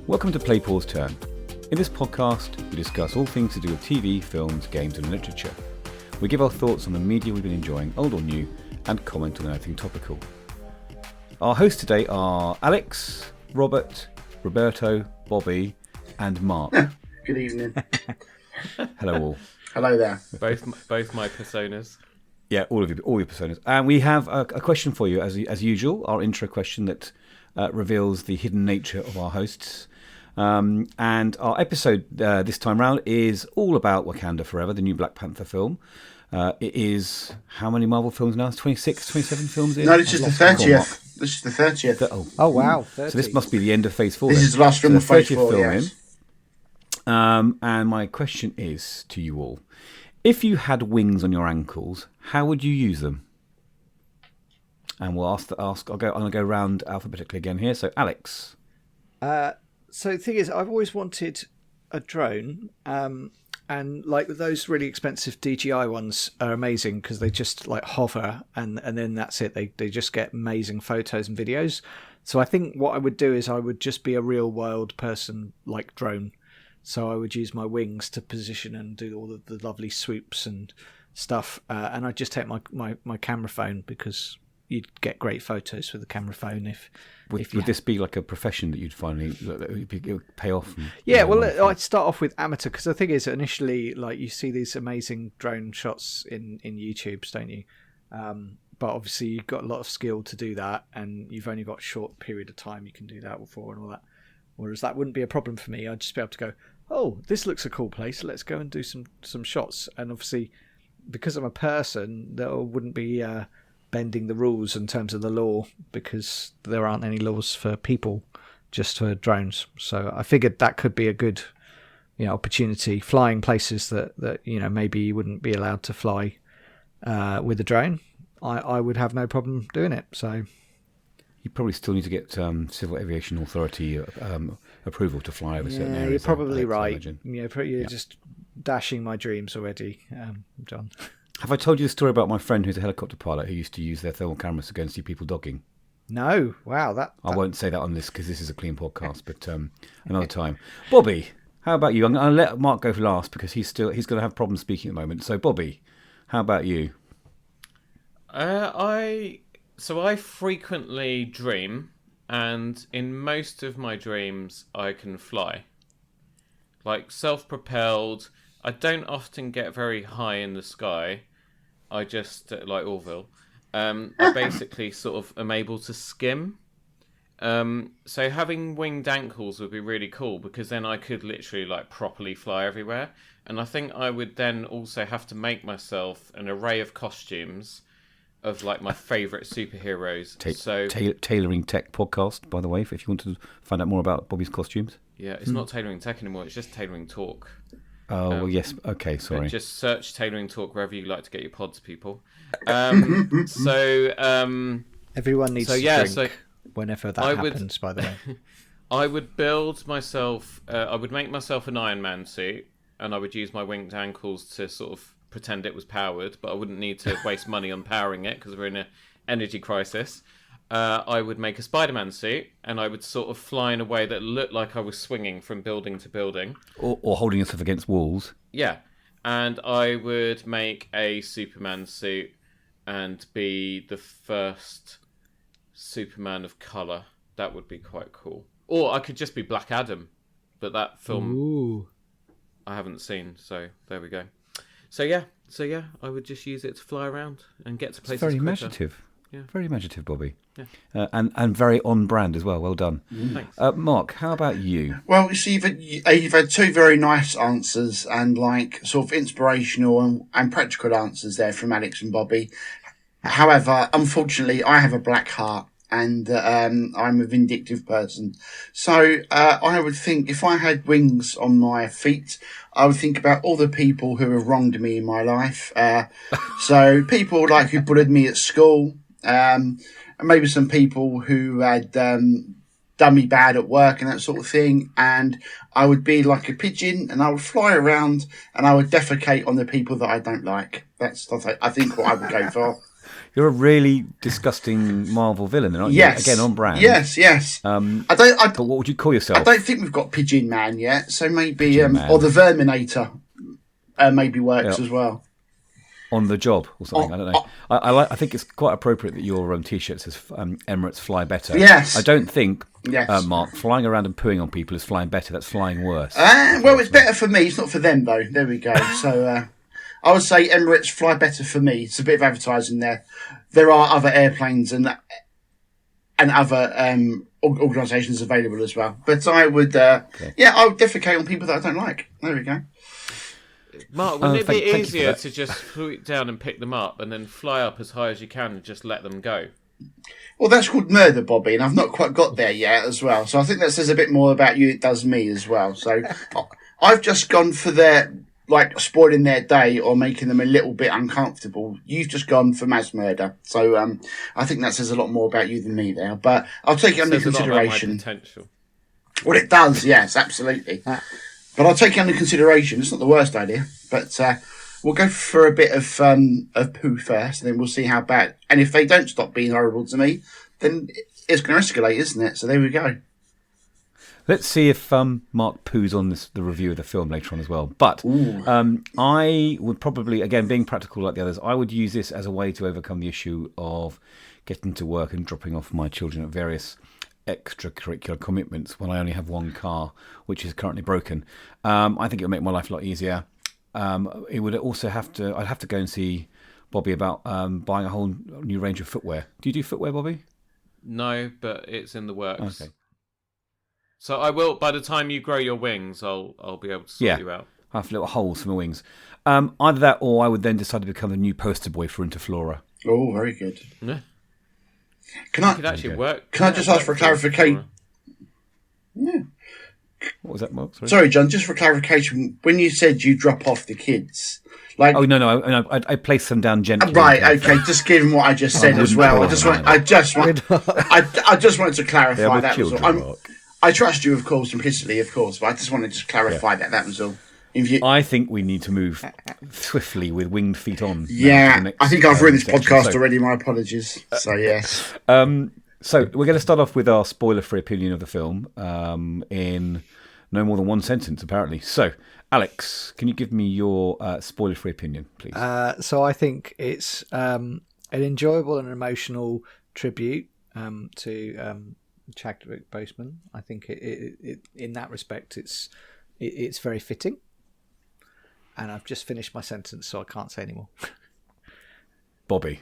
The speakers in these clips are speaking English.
Welcome to Play Pause Turn. In this podcast, we discuss all things to do with TV, films, games and literature. We give our thoughts on the media we've been enjoying, old or new, and comment on anything topical. Our hosts today are Alex, Robert, Roberto, Bobby and Mark. Good evening. Hello all. Hello there. Both my personas. Yeah, all your personas. And we have a question for you, as usual, our intro question that reveals the hidden nature of our hosts. And our episode this time round is all about Wakanda Forever, the new Black Panther film. It is how many Marvel films now? 26, 27 films in? No, this is the 30th. This is the 30th. Oh wow, 30. So this must be the end of Phase 4. This is the last film of Phase 4, yes. And my question is to you all. If you had wings on your ankles, how would you use them? And we'll ask. I'm going to go round alphabetically again here. So, Alex. So the thing is, I've always wanted a drone, and like those really expensive DJI ones are amazing because they just like hover, and then that's it. They just get amazing photos and videos. So I think what I would do is I would just be a real wild person like drone. So I would use my wings to position and do all of the lovely swoops and stuff, and I'd just take my camera phone because you'd get great photos with the camera phone Would this be like a profession that you'd finally it would pay off? I'd start off with amateur because the thing is, initially, like you see these amazing drone shots in YouTube's, don't you? But obviously, you've got a lot of skill to do that, and you've only got a short period of time you can do that for and all that. Whereas that wouldn't be a problem for me. I'd just be able to go, oh, this looks a cool place. Let's go and do some shots. And obviously, because I'm a person, there wouldn't be bending the rules in terms of the law because there aren't any laws for people, just for drones. So I figured that could be a good, opportunity, flying places that maybe you wouldn't be allowed to fly with a drone. I would have no problem doing it. So you probably still need to get Civil Aviation Authority approval to fly over certain areas. You're probably right. You're just dashing my dreams already, John. Have I told you the story about my friend who's a helicopter pilot who used to use their thermal cameras to go and see people dogging? No. Wow. I won't say that on this because this is a clean podcast, but another time. Bobby, how about you? I'm going to let Mark go for last because he's going to have problems speaking at the moment. So, Bobby, how about you? I frequently dream, and in most of my dreams, I can fly. Like self-propelled. I don't often get very high in the sky. I just, like Orville, I basically sort of am able to skim. So having winged ankles would be really cool because then I could literally like properly fly everywhere. And I think I would then also have to make myself an array of costumes of like my favourite superheroes. Tailoring Tech podcast, by the way, if you want to find out more about Bobby's costumes. Yeah, it's not Tailoring Tech anymore. It's just Tailoring Talk. Oh, well, yes. Okay, sorry. Just search Tailoring Talk wherever you like to get your pods, people. Everyone needs to drink whenever that happens, by the way. I would build myself... I would make myself an Iron Man suit, and I would use my winged ankles to sort of pretend it was powered, but I wouldn't need to waste money on powering it because we're in an energy crisis. I would make a Spider-Man suit, and I would sort of fly in a way that looked like I was swinging from building to building. Or holding yourself against walls. Yeah. And I would make a Superman suit and be the first Superman of colour. That would be quite cool. Or I could just be Black Adam, but that film I haven't seen, so there we go. So yeah, I would just use it to fly around and get to places quicker. Very imaginative. Yeah. Very imaginative, Bobby. Yeah. And very on brand as well. Well done. Thanks. Mark, how about you? Well, you see, you've had two very nice answers and like sort of inspirational and practical answers there from Alex and Bobby. However, unfortunately, I have a black heart and I'm a vindictive person. So I would think if I had wings on my feet, I would think about all the people who have wronged me in my life. So people like who bullied me at school, and maybe some people who had done me bad at work and that sort of thing. And I would be like a pigeon and I would fly around and I would defecate on the people that I don't like. That's I think what I would go for. You're a really disgusting Marvel villain, aren't you? Yes. Again, on brand. Yes. But what would you call yourself? I don't think we've got Pigeon Man yet, so maybe Pigeon Man. or the Verminator maybe works as well. On the job or something. I don't know. I think it's quite appropriate that your T-shirt says Emirates fly better. Yes. I don't think, Yes. Mark, flying around and pooing on people is flying better. That's flying worse. Well, it's better for me. It's not for them, though. There we go. So I would say Emirates fly better for me. It's a bit of advertising there. There are other airplanes and other organisations available as well. But I would, I would defecate on people that I don't like. There we go. Mark, wouldn't it be thank you for easier that. to just swoop down and pick them up and then fly up as high as you can and just let them go? Well, that's called murder, Bobby, and I've not quite got there yet as well. So I think that says a bit more about you. It does me as well. So I've just gone for their, spoiling their day or making them a little bit uncomfortable. You've just gone for mass murder. So I think that says a lot more about you than me there. But I'll take it under Says a lot about my consideration. potential. Well, it does, yes, absolutely. But I'll take it under consideration. It's not the worst idea. But we'll go for a bit of poo first, and then we'll see how bad. And if they don't stop being horrible to me, then it's going to escalate, isn't it? So there we go. Let's see if Mark poos on the review of the film later on as well. But I would probably, again, being practical like the others, I would use this as a way to overcome the issue of getting to work and dropping off my children at various extracurricular commitments when I only have one car, which is currently broken. I think it would make my life a lot easier. It would also I'd have to go and see Bobby about buying a whole new range of footwear. Do you do footwear, Bobby? No, but it's in the works. Okay. So I will. By the time you grow your wings, I'll be able to sort you out. I have little holes for my wings. Either that, or I would then decide to become the new poster boy for Interflora. Oh, very good. Yeah. Can I? It could actually work. Can I just ask for clarification? Yeah. What was that, Mark? Sorry, John. Just for clarification, when you said you drop off the kids, oh no, I place them down gently. Right. Okay. Just given what I just said as well, I just wanted to clarify that. Children, I trust you, of course, implicitly, of course, but I just wanted to clarify that was all. I think we need to move swiftly with winged feet on. Yeah, I think I've ruined this podcast already. My apologies. So yes. So we're going to start off with our spoiler-free opinion of the film in no more than one sentence, apparently. So, Alex, can you give me your spoiler-free opinion, please? So I think it's an enjoyable and emotional tribute to Chadwick Boseman. I think it in that respect, it's very fitting. And I've just finished my sentence, so I can't say any more. Bobby.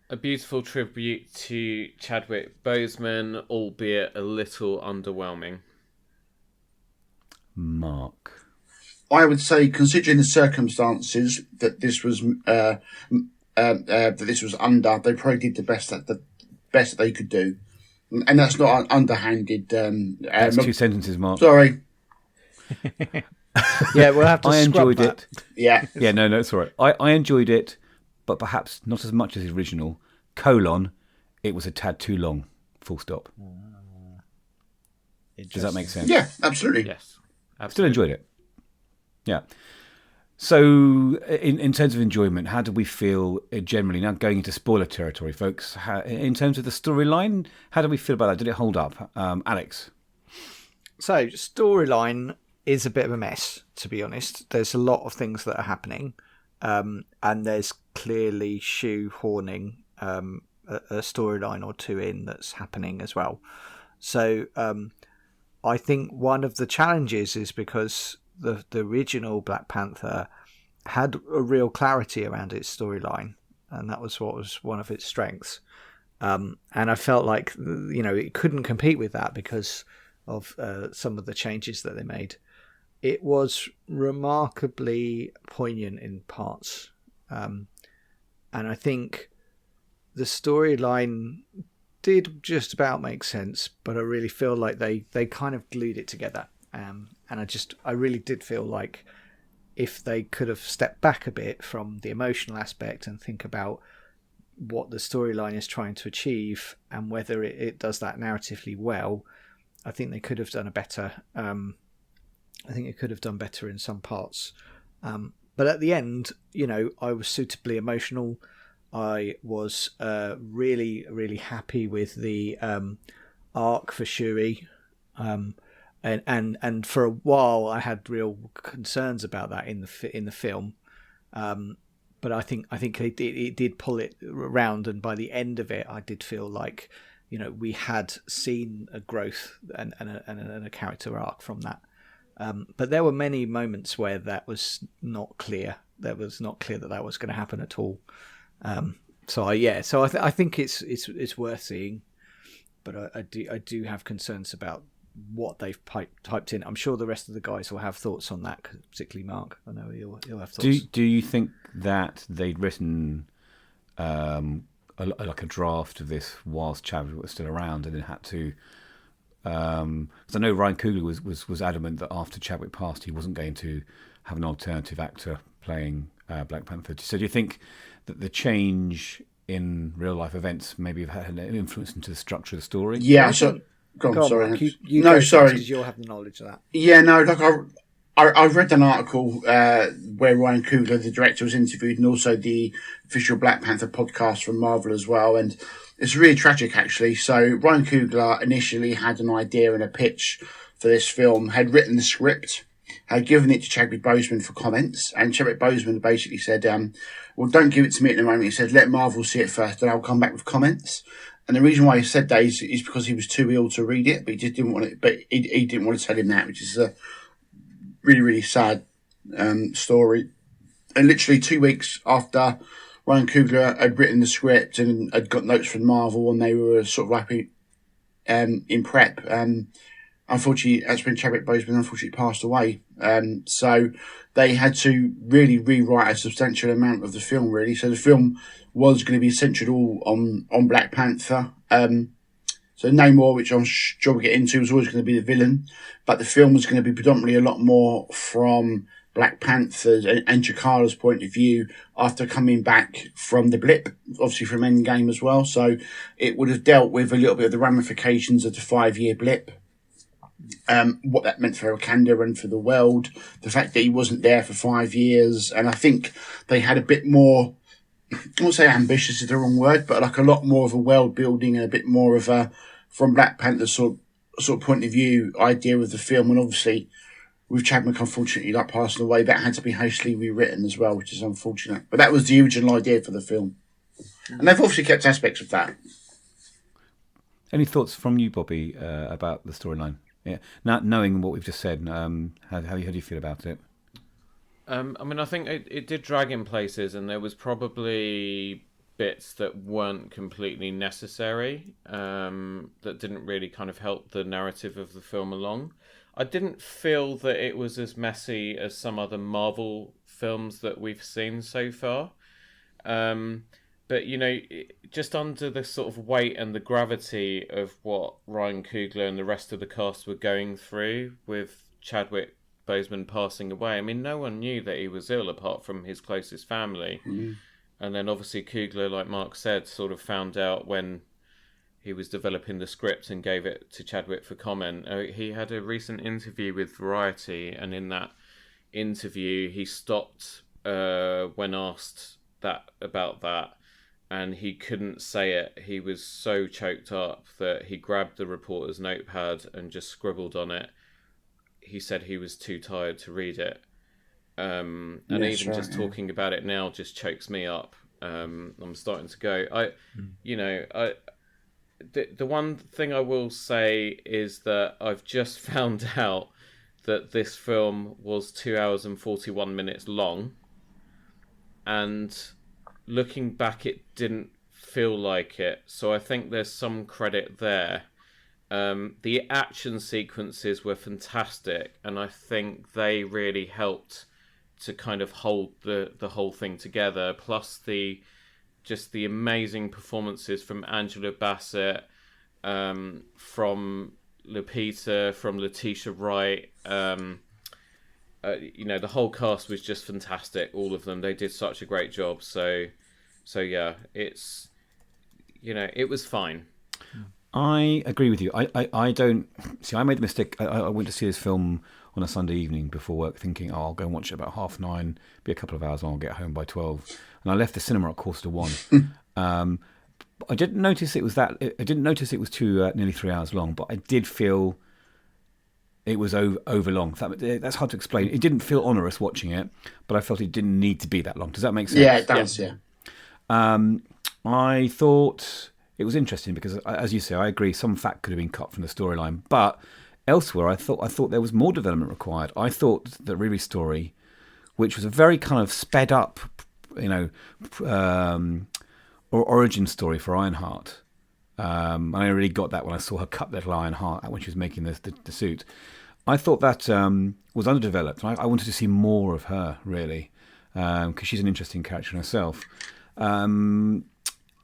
A beautiful tribute to Chadwick Boseman, albeit a little underwhelming. Mark. I would say, considering the circumstances that this was under, they probably did the best they could do, and that's not underhanded. That's two sentences, Mark. Sorry. Yeah, we'll have to. I enjoyed that. it. Yeah. Yeah, no, it's all right. I enjoyed it, but perhaps not as much as the original. : it was a tad too long. Full stop. Does that make sense? Yeah, absolutely. Yes. Absolutely. Still enjoyed it. Yeah. So, in terms of enjoyment, how did we feel generally? Now going into spoiler territory, folks. In terms of the storyline, how did we feel about that? Did it hold up, Alex? So, storyline is a bit of a mess, to be honest. There's a lot of things that are happening, and there's clearly shoehorning a storyline or two in that's happening as well. So I think one of the challenges is because the original Black Panther had a real clarity around its storyline, and that was what was one of its strengths. And I felt like it couldn't compete with that because of some of the changes that they made. It was remarkably poignant in parts, and I think the storyline did just about make sense, but I really feel like they kind of glued it together. And I really did feel like if they could have stepped back a bit from the emotional aspect and think about what the storyline is trying to achieve and whether it does that narratively well, I think they could have done a better. I think it could have done better in some parts. But at the end, I was suitably emotional. I was really, really happy with the arc for Shuri, and for a while I had real concerns about that in the film. But I think it did pull it around, and by the end of it, I did feel like we had seen a growth and a character arc from that. But there were many moments where that was not clear. That was not clear that was going to happen at all. I think it's worth seeing, but I do have concerns about what they've typed in. I'm sure the rest of the guys will have thoughts on that, particularly Mark. I know he'll have thoughts. Do you think that they'd written like a draft of this whilst Chadwick was still around, and then had to? Because I know Ryan Coogler was adamant that after Chadwick passed, he wasn't going to have an alternative actor playing Black Panther. So do you think that the change in real life events maybe have had an influence into the structure of the story? Yeah. So go on, sorry. Mark, you no, sorry, because you'll have the knowledge of that. Yeah, no. Like I read an article where Ryan Coogler, the director, was interviewed, and also the official Black Panther podcast from Marvel as well. And it's really tragic, actually. So Ryan Coogler initially had an idea and a pitch for this film, had written the script, had given it to Chadwick Boseman for comments, and Chadwick Boseman basically said, well, don't give it to me at the moment. He said, let Marvel see it first, and I'll come back with comments. And the reason why he said that is because he was too ill to read it, but he just didn't want it. But he didn't want to tell him that, which is a really, really sad story. And literally 2 weeks after Ryan Coogler had written the script and had got notes from Marvel, and they were sort of like in prep, unfortunately, that's when Chadwick Boseman unfortunately passed away. So they had to really rewrite a substantial amount of the film, really. So the film was going to be centered all on Black Panther. So Namor, which I'm sure we'll get into, was always going to be the villain, but the film was going to be predominantly a lot more from Black Panther's and T'Challa's point of view after coming back from the blip, obviously from Endgame as well. So it would have dealt with a little bit of the ramifications of the 5-year blip. What that meant for Wakanda and for the world, the fact that he wasn't there for 5 years, and I think they had a bit more, I won't say ambitious is the wrong word, but like a lot more of a world building and a bit more of a, from Black Panther's sort of point of view, idea of the film. And obviously with Chadwick unfortunately like passing away, that had to be hastily rewritten as well, which is unfortunate. But that was the original idea for the film, and they've obviously kept aspects of that. Any thoughts from you, Bobby, about the storyline? Yeah, now knowing what we've just said, how do you feel about it? I mean, I think it did drag in places, and there was probably bits that weren't completely necessary, that didn't really kind of help the narrative of the film along. I didn't feel that it was as messy as some other Marvel films that we've seen so far. But, just under the sort of weight and the gravity of what Ryan Coogler and the rest of the cast were going through with Chadwick Boseman passing away. I mean, no one knew that he was ill apart from his closest family. Mm. And then obviously Coogler, like Mark said, sort of found out when he was developing the script and gave it to Chadwick for comment. He had a recent interview with Variety, and in that interview he stopped when asked about that, and he couldn't say it. He was so choked up that he grabbed the reporter's notepad and just scribbled on it. He said he was too tired to read it. And even just talking about it now just chokes me up. I'm starting to go. The one thing I will say is that I've just found out that this film was 2 hours and 41 minutes long. And looking back, it didn't feel like it. So I think there's some credit there. The action sequences were fantastic, and I think they really helped to kind of hold the whole thing together. Plus the amazing performances from Angela Bassett, from Lupita, from Letitia Wright. The whole cast was just fantastic. All of them, they did such a great job. So yeah, it was fine. I agree with you. I don't see. I made the mistake. I went to see this film on a Sunday evening before work, thinking, "Oh, I'll go and watch it about 9:30, be a couple of hours, and I'll get home by 12." And I left the cinema at 1:45. I didn't notice it was that. I didn't notice it was nearly 3 hours long, but I did feel it was over long. That's hard to explain. It didn't feel onerous watching it, but I felt it didn't need to be that long. Does that make sense? Yeah, it does. Yeah. I thought it was interesting because, as you say, I agree. Some fat could have been cut from the storyline, but elsewhere, I thought there was more development required. I thought the Riri story, which was a very kind of sped up, or origin story for Ironheart. I really got that when I saw her cut little Ironheart when she was making the suit. I thought that was underdeveloped. I wanted to see more of her, really, because she's an interesting character in herself.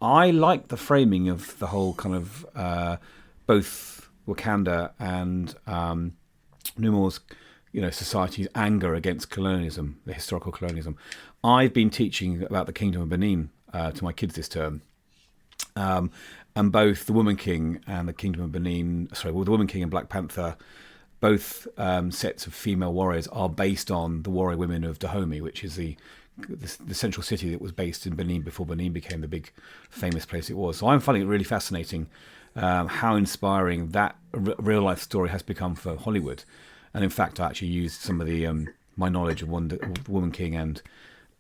I like the framing of the whole kind of both Wakanda and Numore's, society's anger against colonialism, the historical colonialism. I've been teaching about the Kingdom of Benin to my kids this term. And both the Woman King and the Kingdom of Benin, the Woman King and Black Panther, both sets of female warriors are based on the warrior women of Dahomey, which is the central city that was based in Benin before Benin became the big famous place it was. So I'm finding it really fascinating how inspiring that real life story has become for Hollywood. And in fact, I actually used some of the my knowledge of Woman King and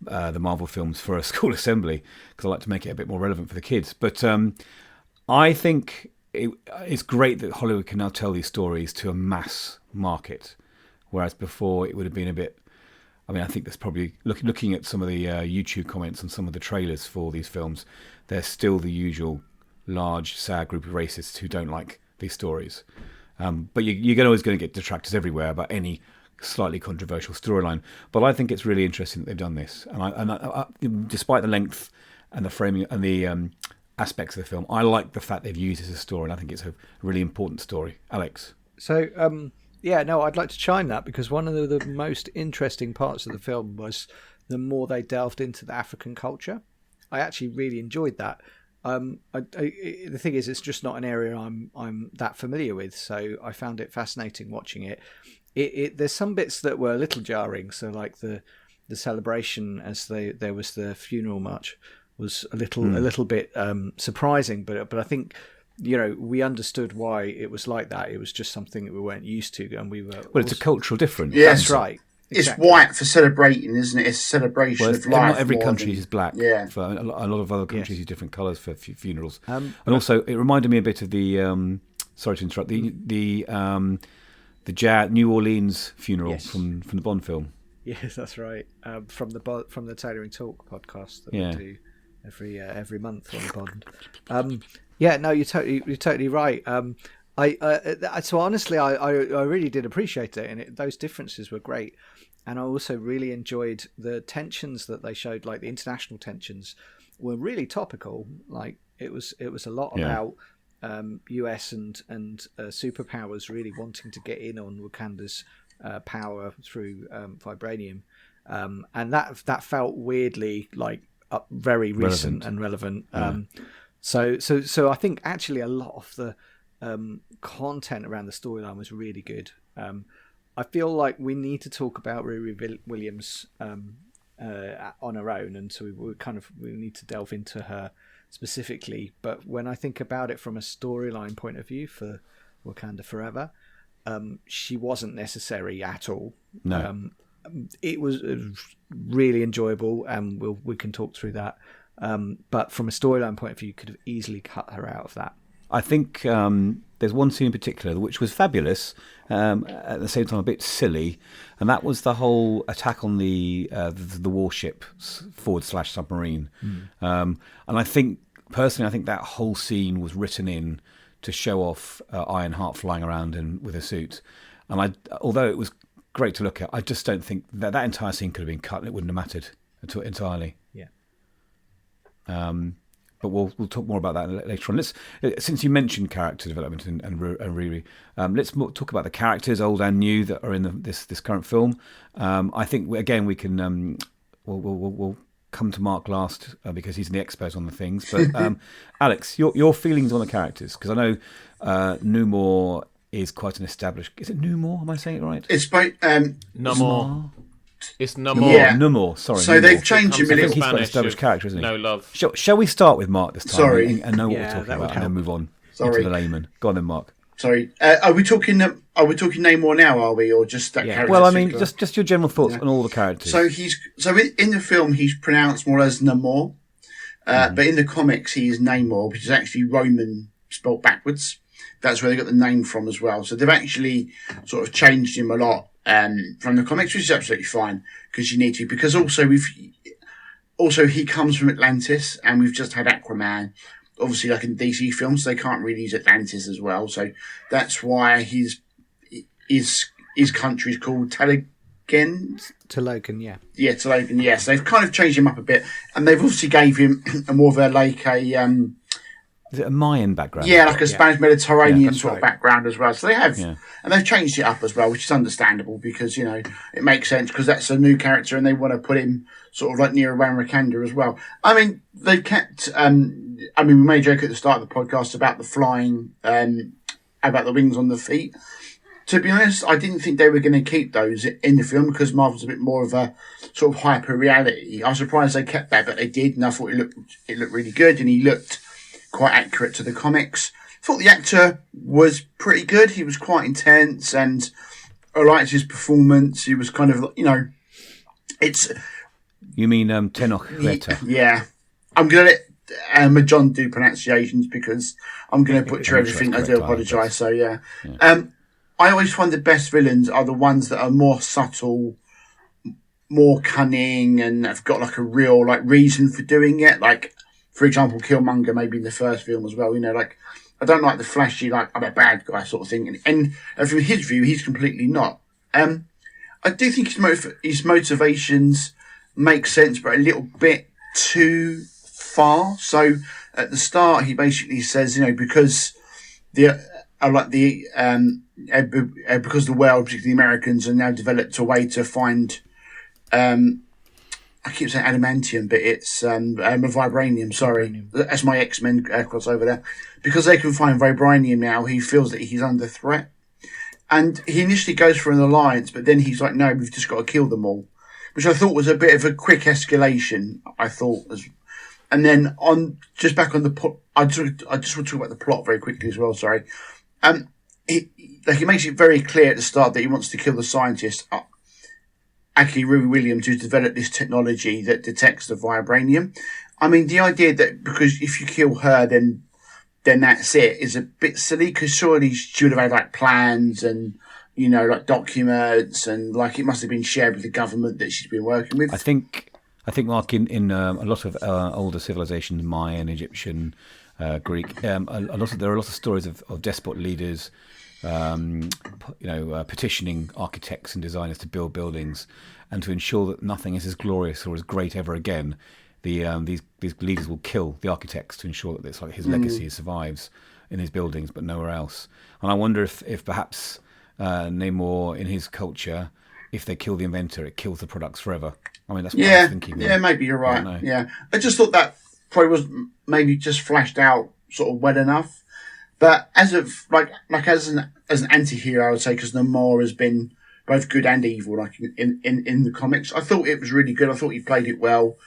the Marvel films for a school assembly because I like to make it a bit more relevant for the kids. But I think it's great that Hollywood can now tell these stories to a mass market, whereas before it would have been a bit. I mean, I think there's probably looking at some of the YouTube comments on some of the trailers for these films. There's still the usual large, sad group of racists who don't like these stories. But you're always going to get detractors everywhere about any slightly controversial storyline. But I think it's really interesting that they've done this. And I, despite the length and the framing and the aspects of the film, I like the fact they've used it as a story, and I think it's a really important story. Alex? So, I'd like to chime that because one of the most interesting parts of the film was the more they delved into the African culture. I actually really enjoyed that. The thing is, it's just not an area I'm that familiar with, so I found it fascinating watching it. There's some bits that were a little jarring. So, like the celebration as there was the funeral march was a little bit surprising, but I think we understood why it was like that. It was just something that we weren't used to, and we were. Well, it's a cultural difference. Yes. That's right. Exactly. It's white for celebrating, isn't it? It's a celebration of life. Not every country is black. Yeah. For a lot of other countries use different colours for funerals. And also, it reminded me a bit of the. Sorry to interrupt. The New Orleans funeral from the Bond film. Yes, that's right. From the Tailoring Talk podcast that we do every month on the Bond. You're totally right. So honestly, I really did appreciate it, and those differences were great. And I also really enjoyed the tensions that they showed, like the international tensions were really topical. Like it was a lot about US and superpowers really wanting to get in on Wakanda's power through vibranium, and that felt weirdly like very recent and relevant. So I think actually a lot of the content around the storyline was really good. I feel like we need to talk about Riri Williams on her own, and so we need to delve into her specifically. But when I think about it from a storyline point of view for Wakanda Forever, she wasn't necessary at all. No, it was really enjoyable, and we can talk through that. But from a storyline point of view, you could have easily cut her out of that. I think there's one scene in particular which was fabulous, at the same time a bit silly, and that was the whole attack on the warship / submarine. And I think personally, that whole scene was written in to show off Ironheart flying around with a suit. And although it was great to look at, I just don't think that entire scene could have been cut. It wouldn't have mattered entirely. Yeah. But we'll talk more about that later on. Since you mentioned character development and Riri, let's talk about the characters, old and new, that are in this current film. I think we can we'll come to Mark last because he's the expert on the things. But Alex, your feelings on the characters, because I know Numore is quite an established. Is it Numor? Am I saying it right? It's by Namor. It's Namor. Yeah. Numor. Sorry. So Numor. they've changed him Comes a I think little. he's quite an Spanish established of character, isn't he? No love. Shall we start with Mark this time Sorry. and know what Yeah, we're talking that would about, and then move on Sorry. into the layman? Go on then, Mark. Sorry, are we talking Namor now? Are we, or just that character? Well, I mean, just your general thoughts on all the characters. So in the film he's pronounced more as Namor, but in the comics he is Namor, which is actually Roman spelled backwards. That's where they got the name from as well. So they've actually sort of changed him a lot from the comics, which is absolutely fine because you need to. Because also he comes from Atlantis, and we've just had Aquaman. Obviously, like in DC films, they can't really use Atlantis as well, so that's why his country is called Talogan. Talogan, yeah. Yeah, Talogan. Yes, they've kind of changed him up a bit, and they've obviously gave him a more of is it a Mayan background? yeah, like a Spanish Mediterranean that's sort of right. background as well. So they have, and they've changed it up as well, which is understandable because it makes sense because that's a new character, and they want to put him sort of like near around Wakanda as well. I mean, they've kept. We made a joke at the start of the podcast about the flying, about the wings on the feet. To be honest, I didn't think they were going to keep those in the film because Marvel's a bit more of a sort of hyper reality. I was surprised they kept that, but they did, and I thought it looked really good, and he looked quite accurate to the comics. I thought the actor was pretty good. He was quite intense, and I liked his performance. He was kind of, it's. You mean Tenoch Huerta? Yeah, I'm gonna let John do pronunciations because I'm gonna butcher everything. I do apologise. So yeah. I always find the best villains are the ones that are more subtle, more cunning, and have got like a real reason for doing it. Like, for example, Killmonger, maybe in the first film as well. I don't like the flashy, I'm a bad guy sort of thing. And from his view, he's completely not. I do think his motivations make sense, but a little bit too far. So at the start, he basically says, because because the world, particularly the Americans, are now developed a way to find. I keep saying adamantium, but it's vibranium. Sorry, that's my X-Men crossover there. Because they can find vibranium now, he feels that he's under threat, and he initially goes for an alliance, but then he's like, "No, we've just got to kill them all," which I thought was a bit of a quick escalation. And then back on the plot, I just want to talk about the plot very quickly as well. Sorry, he makes it very clear at the start that he wants to kill the scientist. Actually, Ruby Williams, who's developed this technology that detects the vibranium. I mean, the idea that because if you kill her, then that's it is a bit silly. Because surely she would have had plans and documents and it must have been shared with the government that she's been working with. I think Mark, in a lot of older civilizations, Mayan, Egyptian, Greek, there are a lot of stories of despot leaders. Petitioning architects and designers to build buildings and to ensure that nothing is as glorious or as great ever again. These leaders will kill the architects to ensure that it's his legacy survives in his buildings, but nowhere else. And I wonder if perhaps Namor, in his culture, if they kill the inventor, it kills the products forever. I mean, that's what I was thinking. Yeah, maybe you're right. Yeah, I just thought that probably was maybe just flashed out sort of well enough. But as an anti-hero, I would say, because Namor has been both good and evil, in the comics. I thought it was really good. I thought he played it well,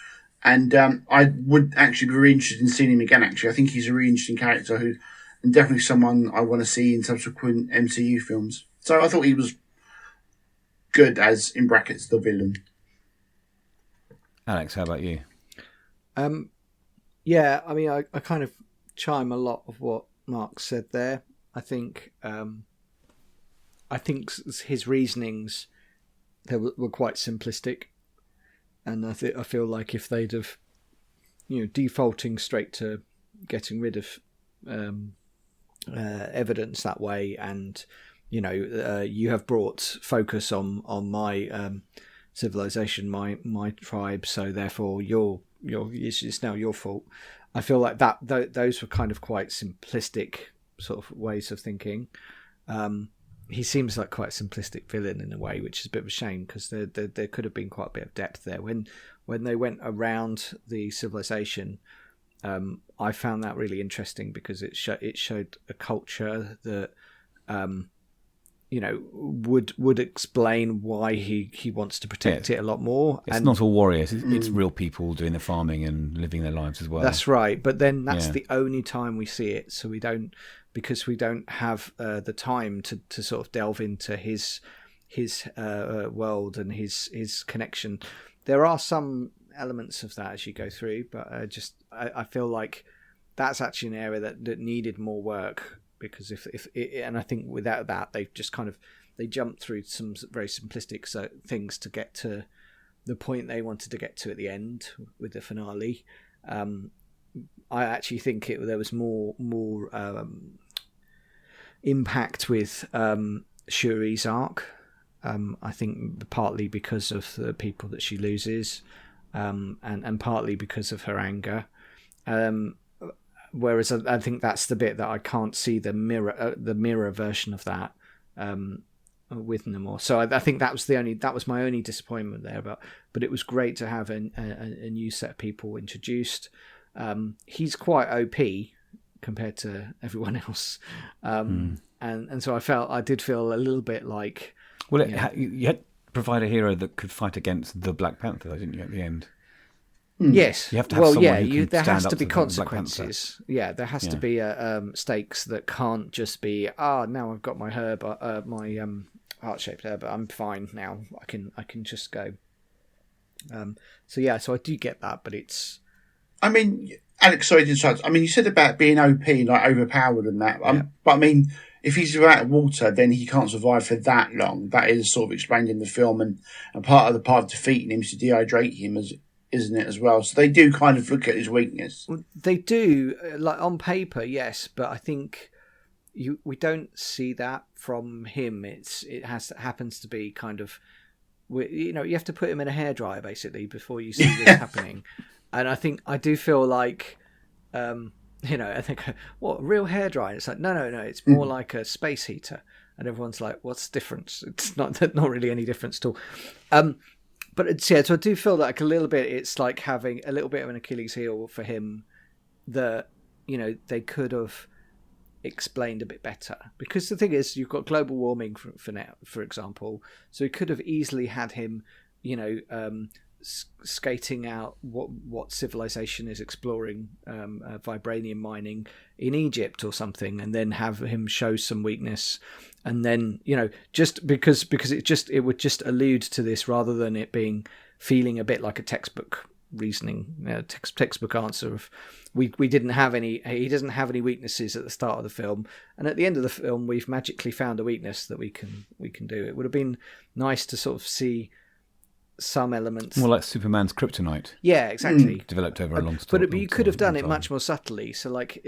and I would actually be really interested in seeing him again. Actually, I think he's a really interesting character and definitely someone I want to see in subsequent MCU films. So I thought he was good as, in brackets, the villain. Alex, how about you? Yeah, I mean, I kind of chime a lot of what Mark said there. I think his reasonings were quite simplistic, and I feel like if they'd have, defaulting straight to getting rid of evidence that way, and you have brought focus on my civilization, my tribe, so therefore it's now your fault. I feel like those were kind of quite simplistic sort of ways of thinking. He seems like quite a simplistic villain in a way, which is a bit of a shame because there could have been quite a bit of depth there. When they went around the civilization, I found that really interesting because it showed a culture that would explain why he wants to protect it a lot more. It's not all warriors. It's real people doing the farming and living their lives as well. That's right. But then that's the only time we see it. So we don't have the time to sort of delve into his world and his connection. There are some elements of that as you go through, but I feel like that's actually an area that needed more work, because and I think without that they jumped through some very simplistic things to get to the point they wanted to get to at the end with the finale. I actually think there was more impact with Shuri's arc. I think partly because of the people that she loses, and partly because of her anger. Whereas I think that's the bit that I can't see the mirror version of that with Namor. So I think that was my only disappointment there. But it was great to have a new set of people introduced. He's quite OP compared to everyone else, and so I did feel a little bit like. Well, you had to provide a hero that could fight against the Black Panther, didn't you, at the end? Yes. You have to have someone who can there stand has up to be the consequences. Yeah, there has to be stakes that can't just be now I've got my herb, my heart-shaped herb, I'm fine now. I can just go. So I do get that, but it's. I mean, Alex, sorry to interrupt. I mean, you said about being OP, like overpowered and that. But I mean, if he's without water, then he can't survive for that long. That is sort of explained in the film, and part of defeating him is to dehydrate him, isn't it, as well? So they do kind of look at his weakness. Well, they do, like on paper, yes, but I think we don't see that from him. It happens to be kind of, you have to put him in a hairdryer basically before you see this happening. And I do feel like, I think, what, a real hairdryer? It's like, no, it's more like a space heater. And everyone's like, what's the difference? It's not really any difference at all. But so I do feel like a little bit, it's like having a little bit of an Achilles heel for him that, they could have explained a bit better. Because the thing is, you've got global warming for now, for example. So you could have easily had him, skating out what civilization is exploring vibranium mining in Egypt or something, and then have him show some weakness, and then just because it would just allude to this rather than it feeling a bit like a textbook reasoning, textbook answer of he doesn't have any weaknesses at the start of the film, and at the end of the film we've magically found a weakness that we can do. It would have been nice to sort of see some elements more like Superman's kryptonite. Yeah, exactly. Developed over a long story. But you could have done it much more subtly. So, like,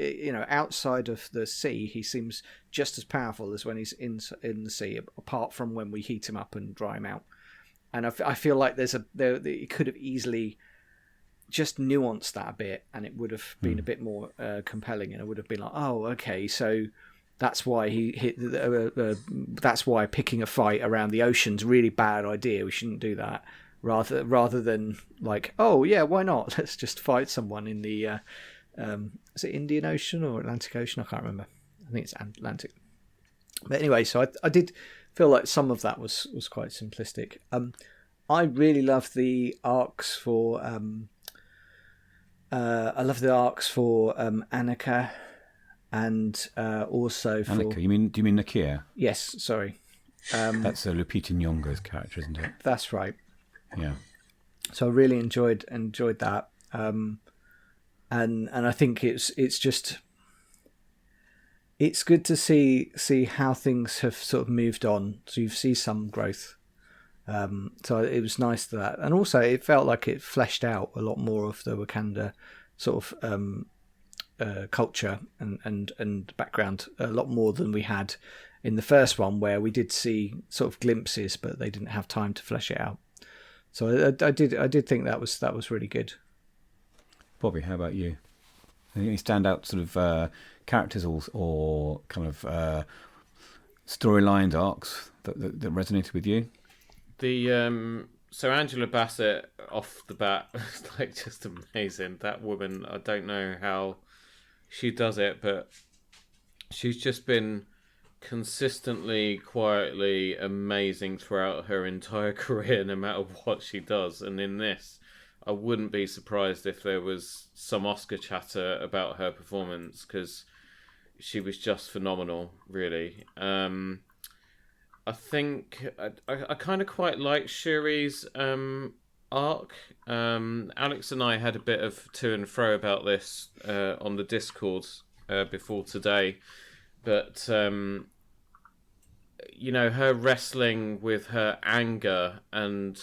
outside of the sea, he seems just as powerful as when he's in the sea. Apart from when we heat him up and dry him out, and I feel like it could have easily just nuanced that a bit, and it would have been a bit more compelling. And it would have been like, oh, okay, so that's why he hit. That's why picking a fight around the ocean's really bad idea. We shouldn't do that. Rather than like, oh yeah, why not? Let's just fight someone in the is it Indian Ocean or Atlantic Ocean? I can't remember. I think it's Atlantic. But anyway, so I did feel like some of that was quite simplistic. I really love the arcs for Annika, and also for Annika. Do you mean Nakia? Yes, sorry. That's Lupita Nyong'o's character, isn't it? That's right. Yeah. So I really enjoyed that, and I think it's good to see how things have sort of moved on. So you see some growth. So it was nice to that, and also it felt like it fleshed out a lot more of the Wakanda sort of culture and background, a lot more than we had in the first one, where we did see sort of glimpses, but they didn't have time to flesh it out. So I did think that was really good. Bobby, how about you? Any standout sort of characters or kind of storylines, arcs that resonated with you? So Angela Bassett off the bat was like just amazing. That woman, I don't know how she does it, but she's just been consistently, quietly amazing throughout her entire career, no matter what she does. And in this, I wouldn't be surprised if there was some Oscar chatter about her performance, because she was just phenomenal, really. I think I kind of quite like Shuri's arc. Alex and I had a bit of to and fro about this on the Discord before today, but her wrestling with her anger, and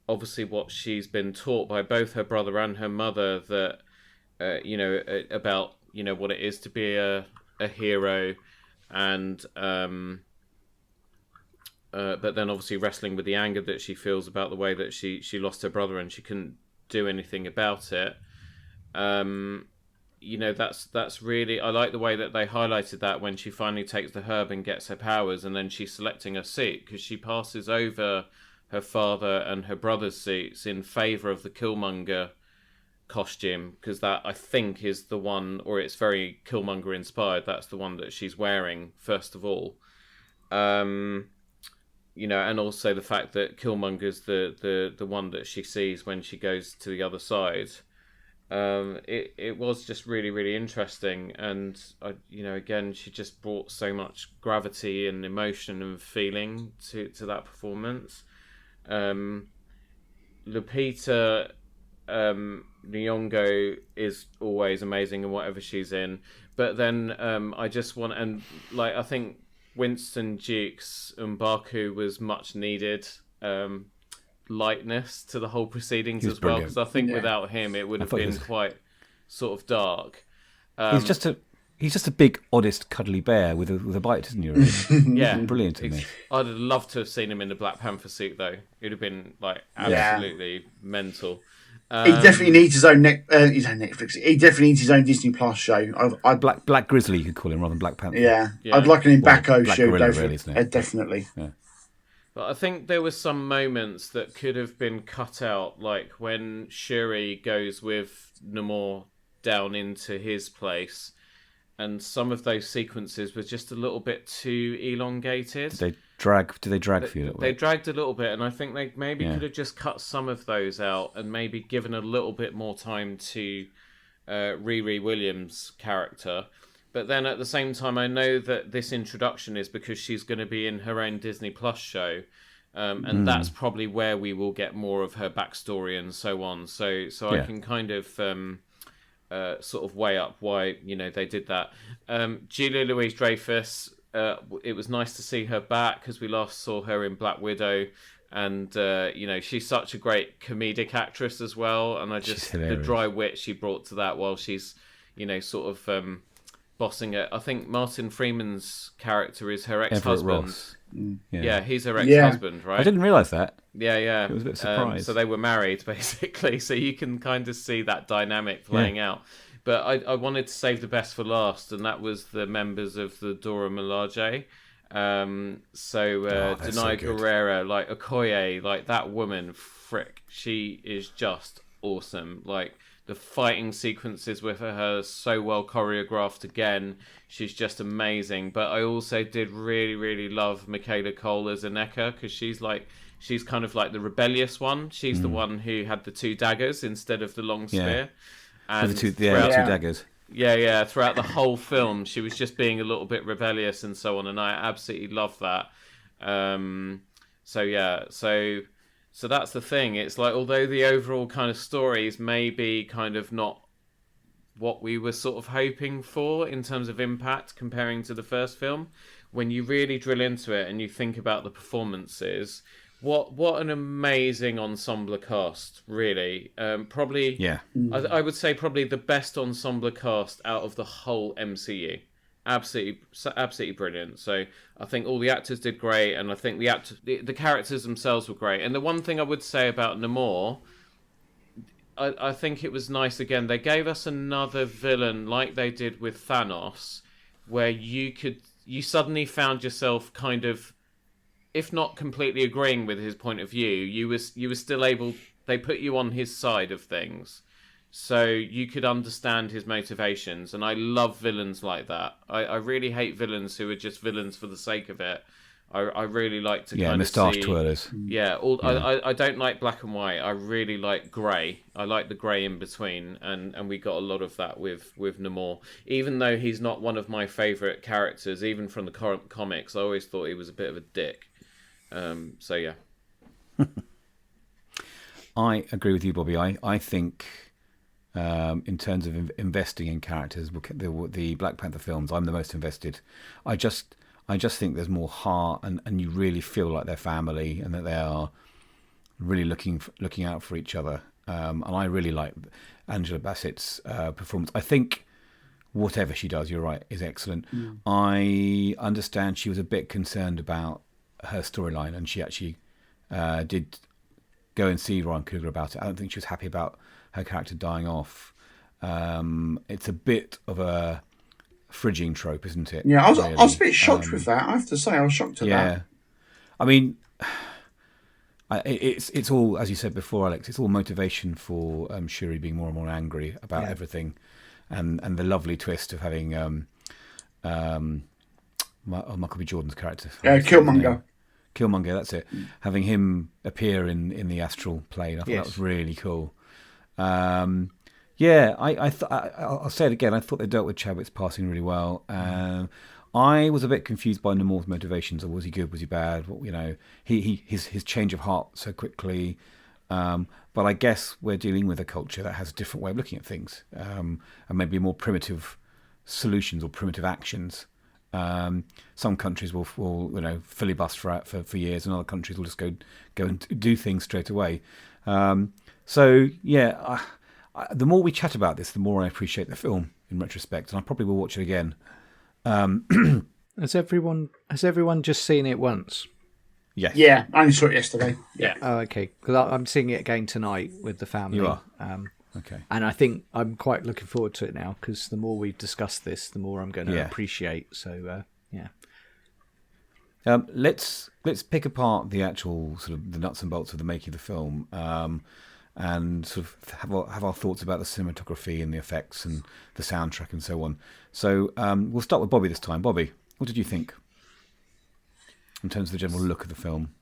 obviously what she's been taught by both her brother and her mother, that about what it is to be a hero, and but then obviously wrestling with the anger that she feels about the way that she lost her brother and she couldn't do anything about it. That's really, I like the way that they highlighted that when she finally takes the herb and gets her powers, and then she's selecting her seat, because she passes over her father and her brother's seats in favour of the Killmonger costume, because that, I think, is the one, or it's very Killmonger inspired. That's the one that she's wearing first of all. And also the fact that Killmonger's the one that she sees when she goes to the other side. It was just really, really interesting, and again, she just brought so much gravity and emotion and feeling to that performance. Lupita Nyong'o is always amazing in whatever she's in, but then I think Winston Duke's M'Baku was much needed lightness to the whole proceedings as well, because I think without him it would have been quite sort of dark. He's just a big, honest, cuddly bear with a bite, isn't he? Really? Yeah, brilliant to me. I'd have loved to have seen him in the Black Panther suit, though. It'd have been like absolutely mental. He definitely needs his own Netflix. He definitely needs his own Disney Plus show. Black Grizzly, you could call him, rather than Black Panther. Yeah. I'd like an M'Baku show. Really, isn't it? Definitely. Yeah. But I think there were some moments that could have been cut out, like when Shuri goes with Namor down into his place, and some of those sequences were just a little bit too elongated. Did they drag for you? They dragged a little bit, and I think they maybe could have just cut some of those out and maybe given a little bit more time to Riri Williams' character. But then at the same time, I know that this introduction is because she's going to be in her own Disney Plus show, and that's probably where we will get more of her backstory and so on. So I can kind of sort of weigh up why they did that. Julia Louis-Dreyfus, it was nice to see her back, because we last saw her in Black Widow, and she's such a great comedic actress as well, and the dry wit she brought to that while she's sort of bossing it. I think Martin Freeman's character is her ex-husband. Yeah, he's her ex-husband, right? I didn't realise that. Yeah. I was a bit surprised. So they were married, basically. So you can kind of see that dynamic playing out. But I wanted to save the best for last, and that was the members of the Dora Milaje. Denai Guerrero, like Okoye, like that woman, frick, she is just awesome. Like, the fighting sequences with her are so well choreographed again. She's just amazing. But I also did really, really love Michaela Cole as Aneka, because she's kind of like the rebellious one. She's the one who had the two daggers instead of the long spear. And the two daggers. Yeah. Throughout the whole film, she was just being a little bit rebellious and so on, and I absolutely love that. So that's the thing. It's like, although the overall kind of story is maybe kind of not what we were sort of hoping for in terms of impact comparing to the first film, when you really drill into it and you think about the performances, what an amazing ensemble cast, really. Probably, I would say probably the best ensemble cast out of the whole MCU. Absolutely brilliant. So I think all the actors did great, and I think the characters themselves were great. And the one thing I would say about Namor, I think it was nice again. They gave us another villain like they did with Thanos, where you suddenly found yourself kind of, if not completely agreeing with his point of view, you were still able. They put you on his side of things. so you could understand his motivations. And I love villains like that. I really hate villains who are just villains for the sake of it. I really like to kind of moustache see... twirlers. Yeah, I don't like black and white. I really like grey. I like the grey in between, and we got a lot of that with Namor. Even though he's not one of my favourite characters, even from the comics, I always thought he was a bit of a dick. So yeah. I agree with you, Bobby. I think in terms of investing in characters, the Black Panther films, I'm the most invested. I just think there's more heart, and you really feel like they're family, and that they are really looking out for each other. And I really like Angela Bassett's performance. I think whatever she does, you're right, is excellent. I understand she was a bit concerned about her storyline, and she actually did go and see Ryan Coogler about it. I don't think she was happy about her character dying off. It's a bit of a fridging trope, isn't it? Yeah, I was really? a bit shocked with that. I have to say, I was shocked at that. Yeah, I mean, it's all, as you said before, Alex. It's all motivation for Shuri being more and more angry about everything, and the lovely twist of having Michael B. Jordan's character, Killmonger. Killmonger, that's it. Having him appear in the astral plane, I thought that was really cool. I'll say it again. I thought they dealt with Chadwick's passing really well. I was a bit confused by Namor's motivations. Or was he good? Was he bad? His change of heart so quickly. But I guess we're dealing with a culture that has a different way of looking at things, and maybe more primitive solutions or primitive actions. Some countries will filibuster for years, and other countries will just go and do things straight away. The more we chat about this, the more I appreciate the film in retrospect, and I probably will watch it again. Has everyone just seen it once? Yes. Yeah, I only saw it yesterday. Yeah. Oh, okay. Because I'm seeing it again tonight with the family. You are? Okay. And I think I'm quite looking forward to it now, because the more we discuss this, the more I'm going to appreciate. So, yeah. Let's pick apart the actual sort of the nuts and bolts of the making of the film, and sort of have our thoughts about the cinematography and the effects and the soundtrack and so on. So we'll start with Bobby this time. Bobby, what did you think in terms of the general look of the film?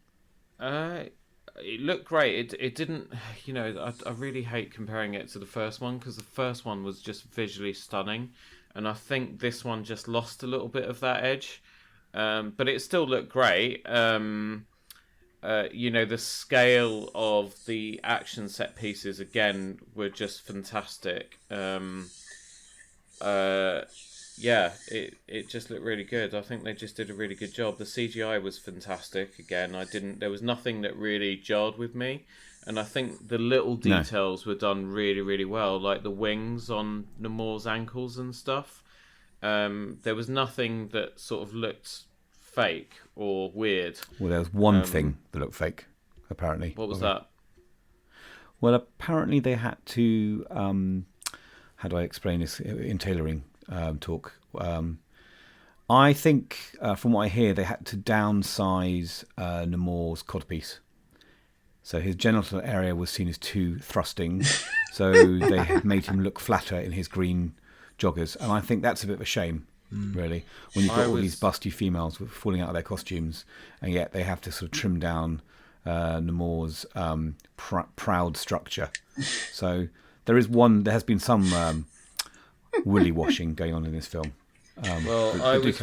It looked great. It didn't, I really hate comparing it to the first one, because the first one was just visually stunning, and I think this one just lost a little bit of that edge. But it still looked great. The scale of the action set pieces, again, were just fantastic. It just looked really good. I think they just did a really good job. The CGI was fantastic. Again, there was nothing that really jarred with me. And I think the little details were done really, really well, like the wings on Namor's ankles and stuff. There was nothing that sort of looked fake or weird. Well, there was one thing that looked fake, apparently. What was that? Well, apparently they had to, how do I explain this in tailoring talk? I think, from what I hear, they had to downsize Namor's codpiece. So his genital area was seen as too thrusting, so they had made him look flatter in his green joggers, and I think that's a bit of a shame, really, when you've got all these busty females falling out of their costumes, and yet they have to sort of trim down Namor's proud structure. So there has been some willy washing going on in this film. I was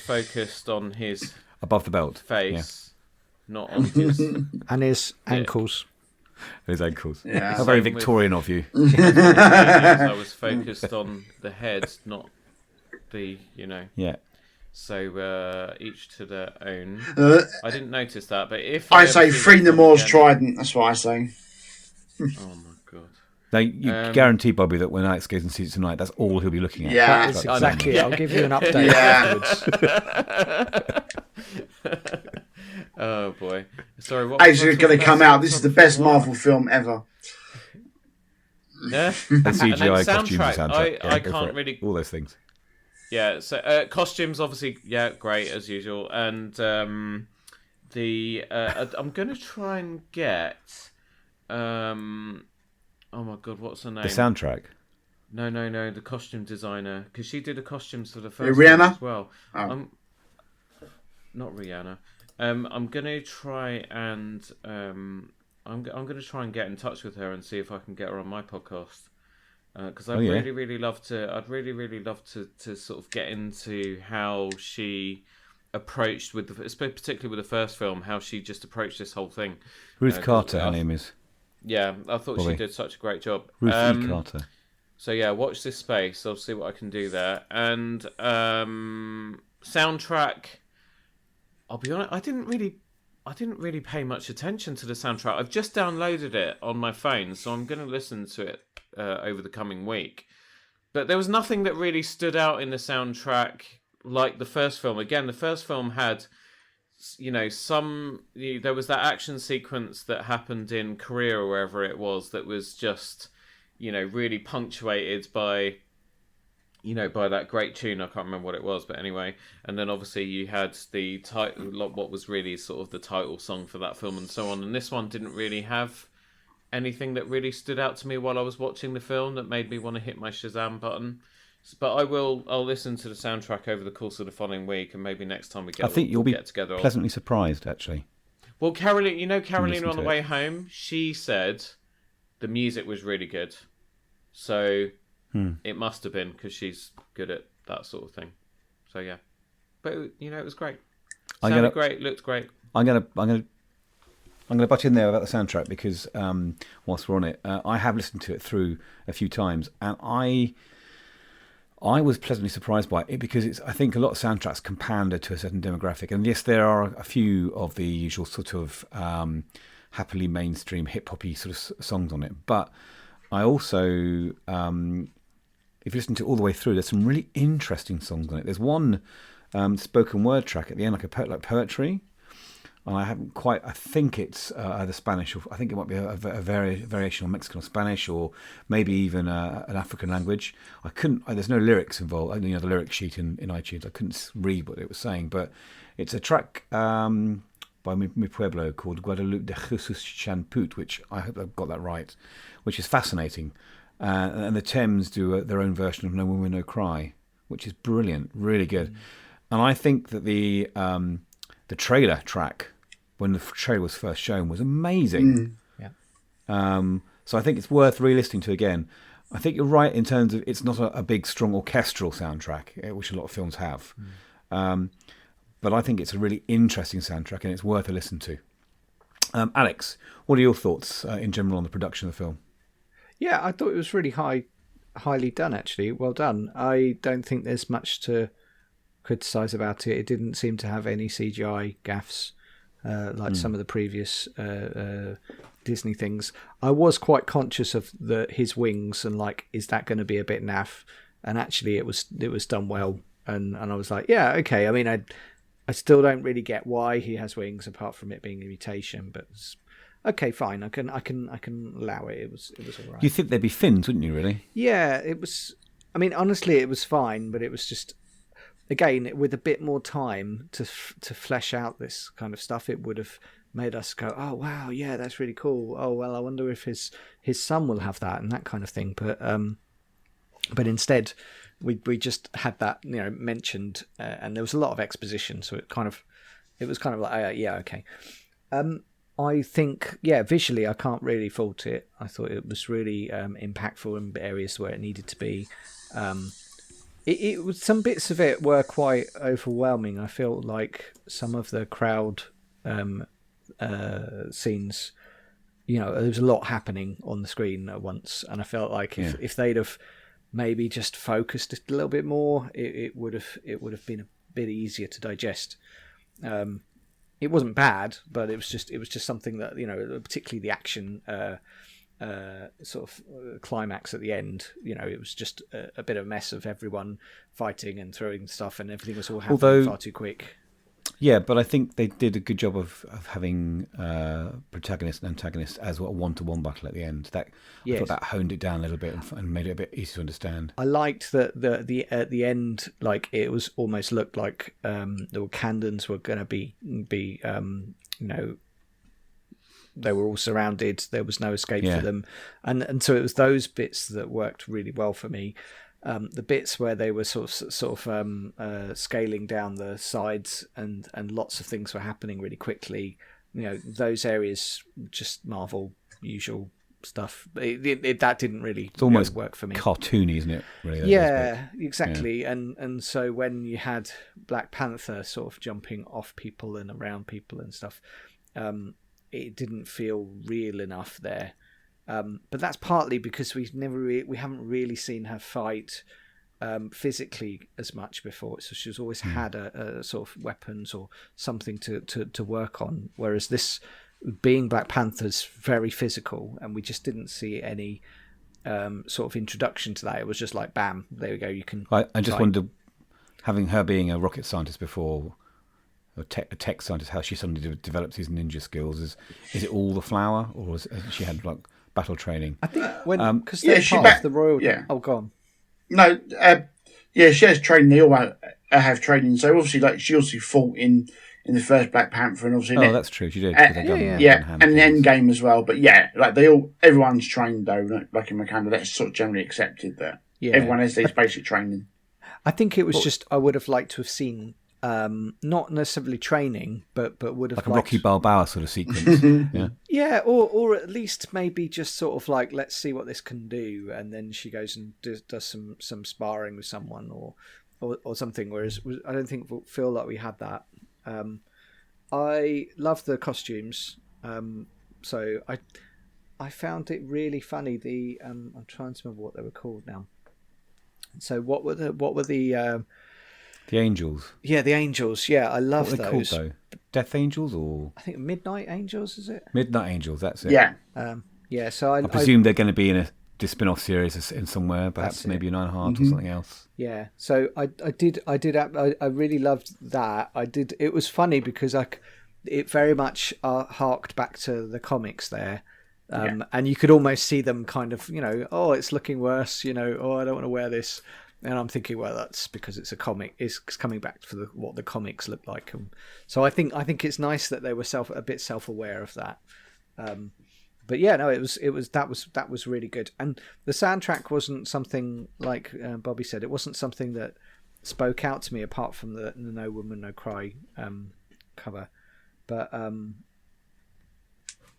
focused on his above the belt face, not on his and his ankles. His ankles. Yeah. How very Victorian of you. I was focused on the head, not the, Yeah. So each to their own. I didn't notice that, but if I say free Namor's trident, that's what I say. Oh my god. Now, you guarantee, Bobby, that when Alex goes and sees it tonight, that's all he'll be looking at. Yeah. That's exactly it. I'll give you an update afterwards. Oh boy. Sorry, what Ace is going to come out. This is the best Marvel film ever. Yeah. And CGI, costumes, soundtrack. and soundtrack. I can't really. All those things. Yeah. So costumes, obviously, great as usual, and I'm going to try and get. Oh my god, what's her name? The soundtrack. No, the costume designer, because she did the costumes for the Yeah, first one Rihanna? as well. Oh. Not Rihanna. I'm gonna try and I'm gonna try and get in touch with her and see if I can get her on my podcast. Because I'd really love to. I'd really love to sort of get into how she approached particularly with the first film, how she just approached this whole thing. Ruth Carter, her name is. Yeah, I thought Bobby. she did such a great job. Ruth E. Carter. So yeah, watch this space. I'll see what I can do there. And soundtrack. I'll be honest. I didn't really pay much attention to the soundtrack. I've just downloaded it on my phone, so I'm going to listen to it over the coming week. But there was nothing that really stood out in the soundtrack like the first film. Again, the first film had, there was that action sequence that happened in Korea or wherever it was that was just, really punctuated by that great tune. I can't remember what it was, but anyway. And then obviously you had the title, what was really sort of the title song for that film and so on. And this one didn't really have anything that really stood out to me while I was watching the film that made me want to hit my Shazam button. But I'll listen to the soundtrack over the course of the following week, and maybe next time we get, I think you'll be get together. Pleasantly surprised, actually. Well, Caroline, on the way home, she said the music was really good. So it must have been, because she's good at that sort of thing. So yeah, but it was great. Sounded great, looked great. I'm gonna butt in there about the soundtrack because whilst we're on it, I have listened to it through a few times, and I was pleasantly surprised by it because I think a lot of soundtracks can pander to a certain demographic, and yes, there are a few of the usual sort of happily mainstream hip hoppy sort of songs on it, but I also, if you listen to it all the way through, there's some really interesting songs on it. There's one spoken word track at the end, like poetry. And I haven't quite. I think it's either Spanish, or I think it might be a variation on Mexican or Spanish, or maybe even an African language. I couldn't. There's no lyrics involved. The lyric sheet in iTunes. I couldn't read what it was saying, but it's a track by Mi Pueblo called Guadalupe de Jesus Chanput, which I hope I've got that right, which is fascinating. And the Thames do their own version of No Woman No Cry, which is brilliant, really good. And I think that the trailer track, when the trailer was first shown, was amazing. So I think it's worth re-listening to again. I think you're right in terms of it's not a big, strong orchestral soundtrack, which a lot of films have. But I think it's a really interesting soundtrack, and it's worth a listen to. Alex, what are your thoughts in general on the production of the film? Yeah, I thought it was really highly done, actually. Well done. I don't think there's much to criticise about it. It didn't seem to have any CGI gaffes like some of the previous Disney things. I was quite conscious of his wings and is that going to be a bit naff? And actually, it was done well. And I was like, yeah, okay. I mean, I still don't really get why he has wings apart from it being a mutation, but okay, fine. I can allow it. It was all right. You think there'd be fins, wouldn't you? Really? Yeah, it was. I mean, honestly, it was fine, but it was just, again, with a bit more time to flesh out this kind of stuff, it would have made us go, oh wow, yeah, that's really cool. Oh well, I wonder if his son will have that and that kind of thing. But instead, we just had that mentioned, and there was a lot of exposition, so it was kind of like yeah, okay. I think, visually I can't really fault it. I thought it was really impactful in areas where it needed to be. It was, some bits of it were quite overwhelming. I feel like some of the crowd scenes, there was a lot happening on the screen at once, and I felt like if they'd have maybe just focused a little bit more, it would have been a bit easier to digest. It wasn't bad, but it was just something that particularly the action sort of climax at the end. It was just a bit of a mess of everyone fighting and throwing stuff, and everything was all happening far too quick. Yeah, but I think they did a good job of having protagonist and antagonist as a one-to-one battle at the end. I thought that honed it down a little bit and made it a bit easier to understand. I liked that at the end, it was almost looked like the Wakandans were going to be they were all surrounded. There was no escape Yeah. for them, and so it was those bits that worked really well for me. The bits where they were sort of scaling down the sides and lots of things were happening really quickly. Those areas, just Marvel usual stuff. That didn't really It's almost work for me. cartoony, isn't it? Really, Yeah, exactly. Yeah. And so when you had Black Panther sort of jumping off people and around people and stuff, it didn't feel real enough there. But that's partly because we haven't really seen her fight physically as much before. So she's always had a sort of weapons or something to work on. Whereas this, being Black Panther's very physical, and we just didn't see any sort of introduction to that. It was just like, bam, there we go. You can. I just wonder, having her being a rocket scientist before, a tech scientist, how she suddenly develops these ninja skills. Is it all the flower, or has she had like battle training? I think because they're part of the royal. Yeah. Oh, go on. No, she has training. They all have training. So obviously, she also fought in the first Black Panther, and obviously. That's true. She did. And the Endgame as well. But yeah, like everyone's trained though. Like in Wakanda, that's sort of generally accepted that everyone has these basic training. I think it was I would have liked to have seen. Not necessarily training, but would have like a Rocky Balboa sort of sequence. Yeah, or at least maybe just sort of like, let's see what this can do, and then she goes and does some sparring with someone or something. Whereas I don't feel like we had that. I love the costumes, so I found it really funny. I'm trying to remember what they were called now. So what were the The Angels. Yeah, the Angels. Yeah, I love those. What are they called, though? Death Angels, or I think Midnight Angels, is it? Midnight Angels, that's it. Yeah. So I presume they're going to be in a spin-off series in somewhere, perhaps maybe an Ironheart or something else. Yeah. So I really loved that. It was funny because it very much harked back to the comics there. And you could almost see them kind of, it's looking worse, I don't want to wear this. And I'm thinking, well, that's because it's a comic. It's coming back to what the comics look like. So I think it's nice that they were a bit self-aware of that. But yeah, no, that was really good. And the soundtrack wasn't something, like Bobby said, it wasn't something that spoke out to me apart from the No Woman No Cry cover. But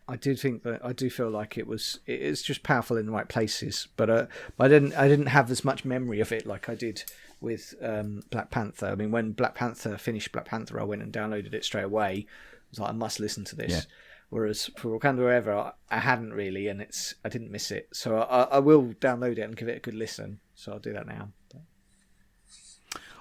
I do feel like it's just powerful in the right places, but I didn't have as much memory of it like I did with Black Panther. I mean, when Black Panther finished Black Panther, I went and downloaded it straight away. I was like, I must listen to this. Yeah. Whereas for Wakanda Forever, I hadn't really, and I didn't miss it, so I will download it and give it a good listen. So I'll do that now.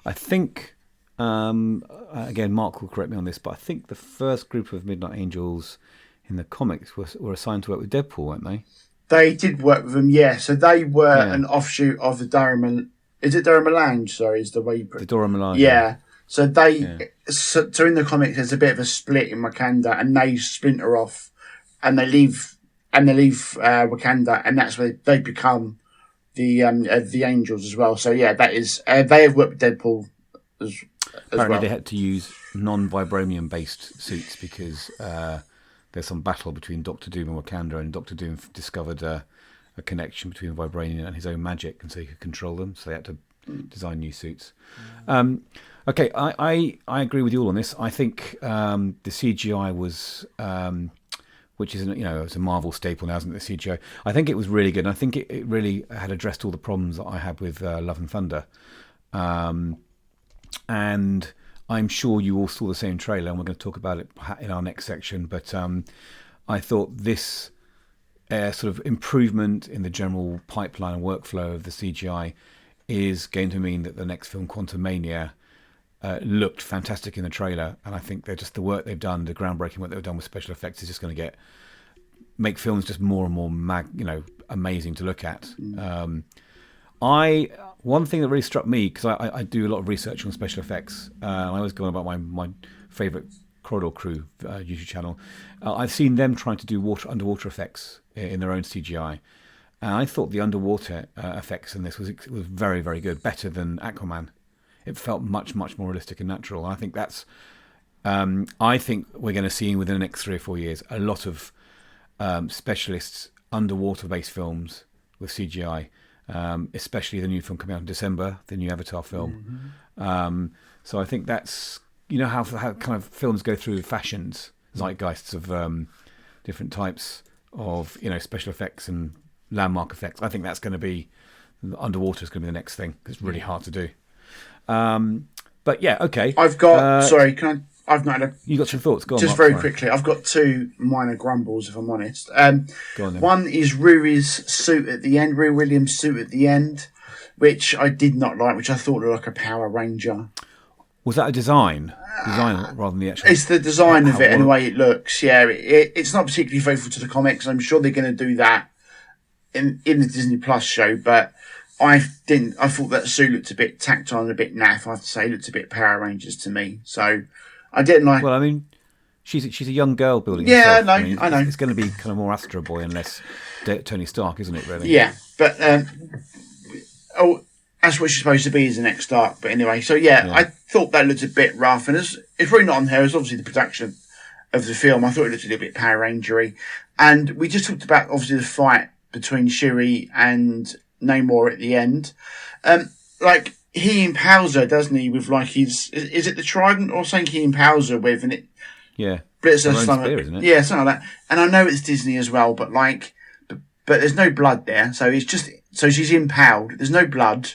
I think, again, Mark will correct me on this, but I think the first group of Midnight Angels in the comics were assigned to work with Deadpool, weren't they? They did work with them, yeah. So they were an offshoot of the Dora Milaje. Is it Dora Milaje? Sorry, is the way you put it. The Dora Milaje. Yeah. So so in the comics, there's a bit of a split in Wakanda, and they splinter off, and they leave Wakanda, and that's where they become the Angels as well. So yeah, that is they have worked with Deadpool as Apparently, well. They had to use non-vibranium based suits because there's some battle between Doctor Doom and Wakanda, and Doctor Doom discovered a connection between vibranium and his own magic, and so he could control them. So they had to design new suits. Okay, I agree with you all on this. I think the CGI was, which is it's a Marvel staple now, isn't it? The CGI. I think it was really good. And I think it really had addressed all the problems that I had with Love and Thunder. And I'm sure you all saw the same trailer, and we're going to talk about it in our next section. But I thought this sort of improvement in the general pipeline and workflow of the CGI is going to mean that the next film, Quantumania, looked fantastic in the trailer. And I think they're just the work they've done, the groundbreaking work they've done with special effects, is just going to make films just more and more amazing to look at. One thing that really struck me, because I do a lot of research on special effects, I always go on about my favourite Corridor Crew YouTube channel. I've seen them trying to do underwater effects in their own CGI, and I thought the underwater effects in this was very, very good, better than Aquaman. It felt much, much more realistic and natural. I think that's. I think we're going to see within the next 3 or 4 years a lot of specialist underwater-based films with CGI, especially the new film coming out in December, the new Avatar film. So I think that's, you know, how kind of films go through fashions, zeitgeists of different types of, you know, special effects and landmark effects. I think that's going to be, underwater is going to be the next thing. It's really hard to do. But yeah, okay. I've got, I've not had a... You got some thoughts? Go on, just Mark, very quickly, I've got two minor grumbles, if I'm honest. Go on then. One is Rui's suit at the end, Rui Williams' suit at the end, which I did not like, which I thought looked like a Power Ranger. Was that a design rather than the actual... It's the design of it and the way it looks, yeah. It's not particularly faithful to the comics. I'm sure they're going to do that in the Disney Plus show, but I thought that suit looked a bit tacked on, a bit naff, I have to say. It looked a bit Power Rangers to me. So I didn't like... Well, I mean, she's a young girl building herself. I know. It's going to be kind of more Astro Boy and less Tony Stark, isn't it, really? Yeah, but... that's what she's supposed to be as the next Stark. But anyway, so yeah, I thought that looked a bit rough. And it's really not on her. It's obviously the production of the film. I thought it looked a little bit Power Ranger-y. And we just talked about, obviously, the fight between Shuri and Namor at the end. Like, he empowers her, doesn't he, with like his... Is it the trident or something he empowers her with? And it... Yeah. Blitz her spear, isn't it? Yeah, something like that. And I know it's Disney as well, but like... But there's no blood there. So it's just... So she's impaled. There's no blood.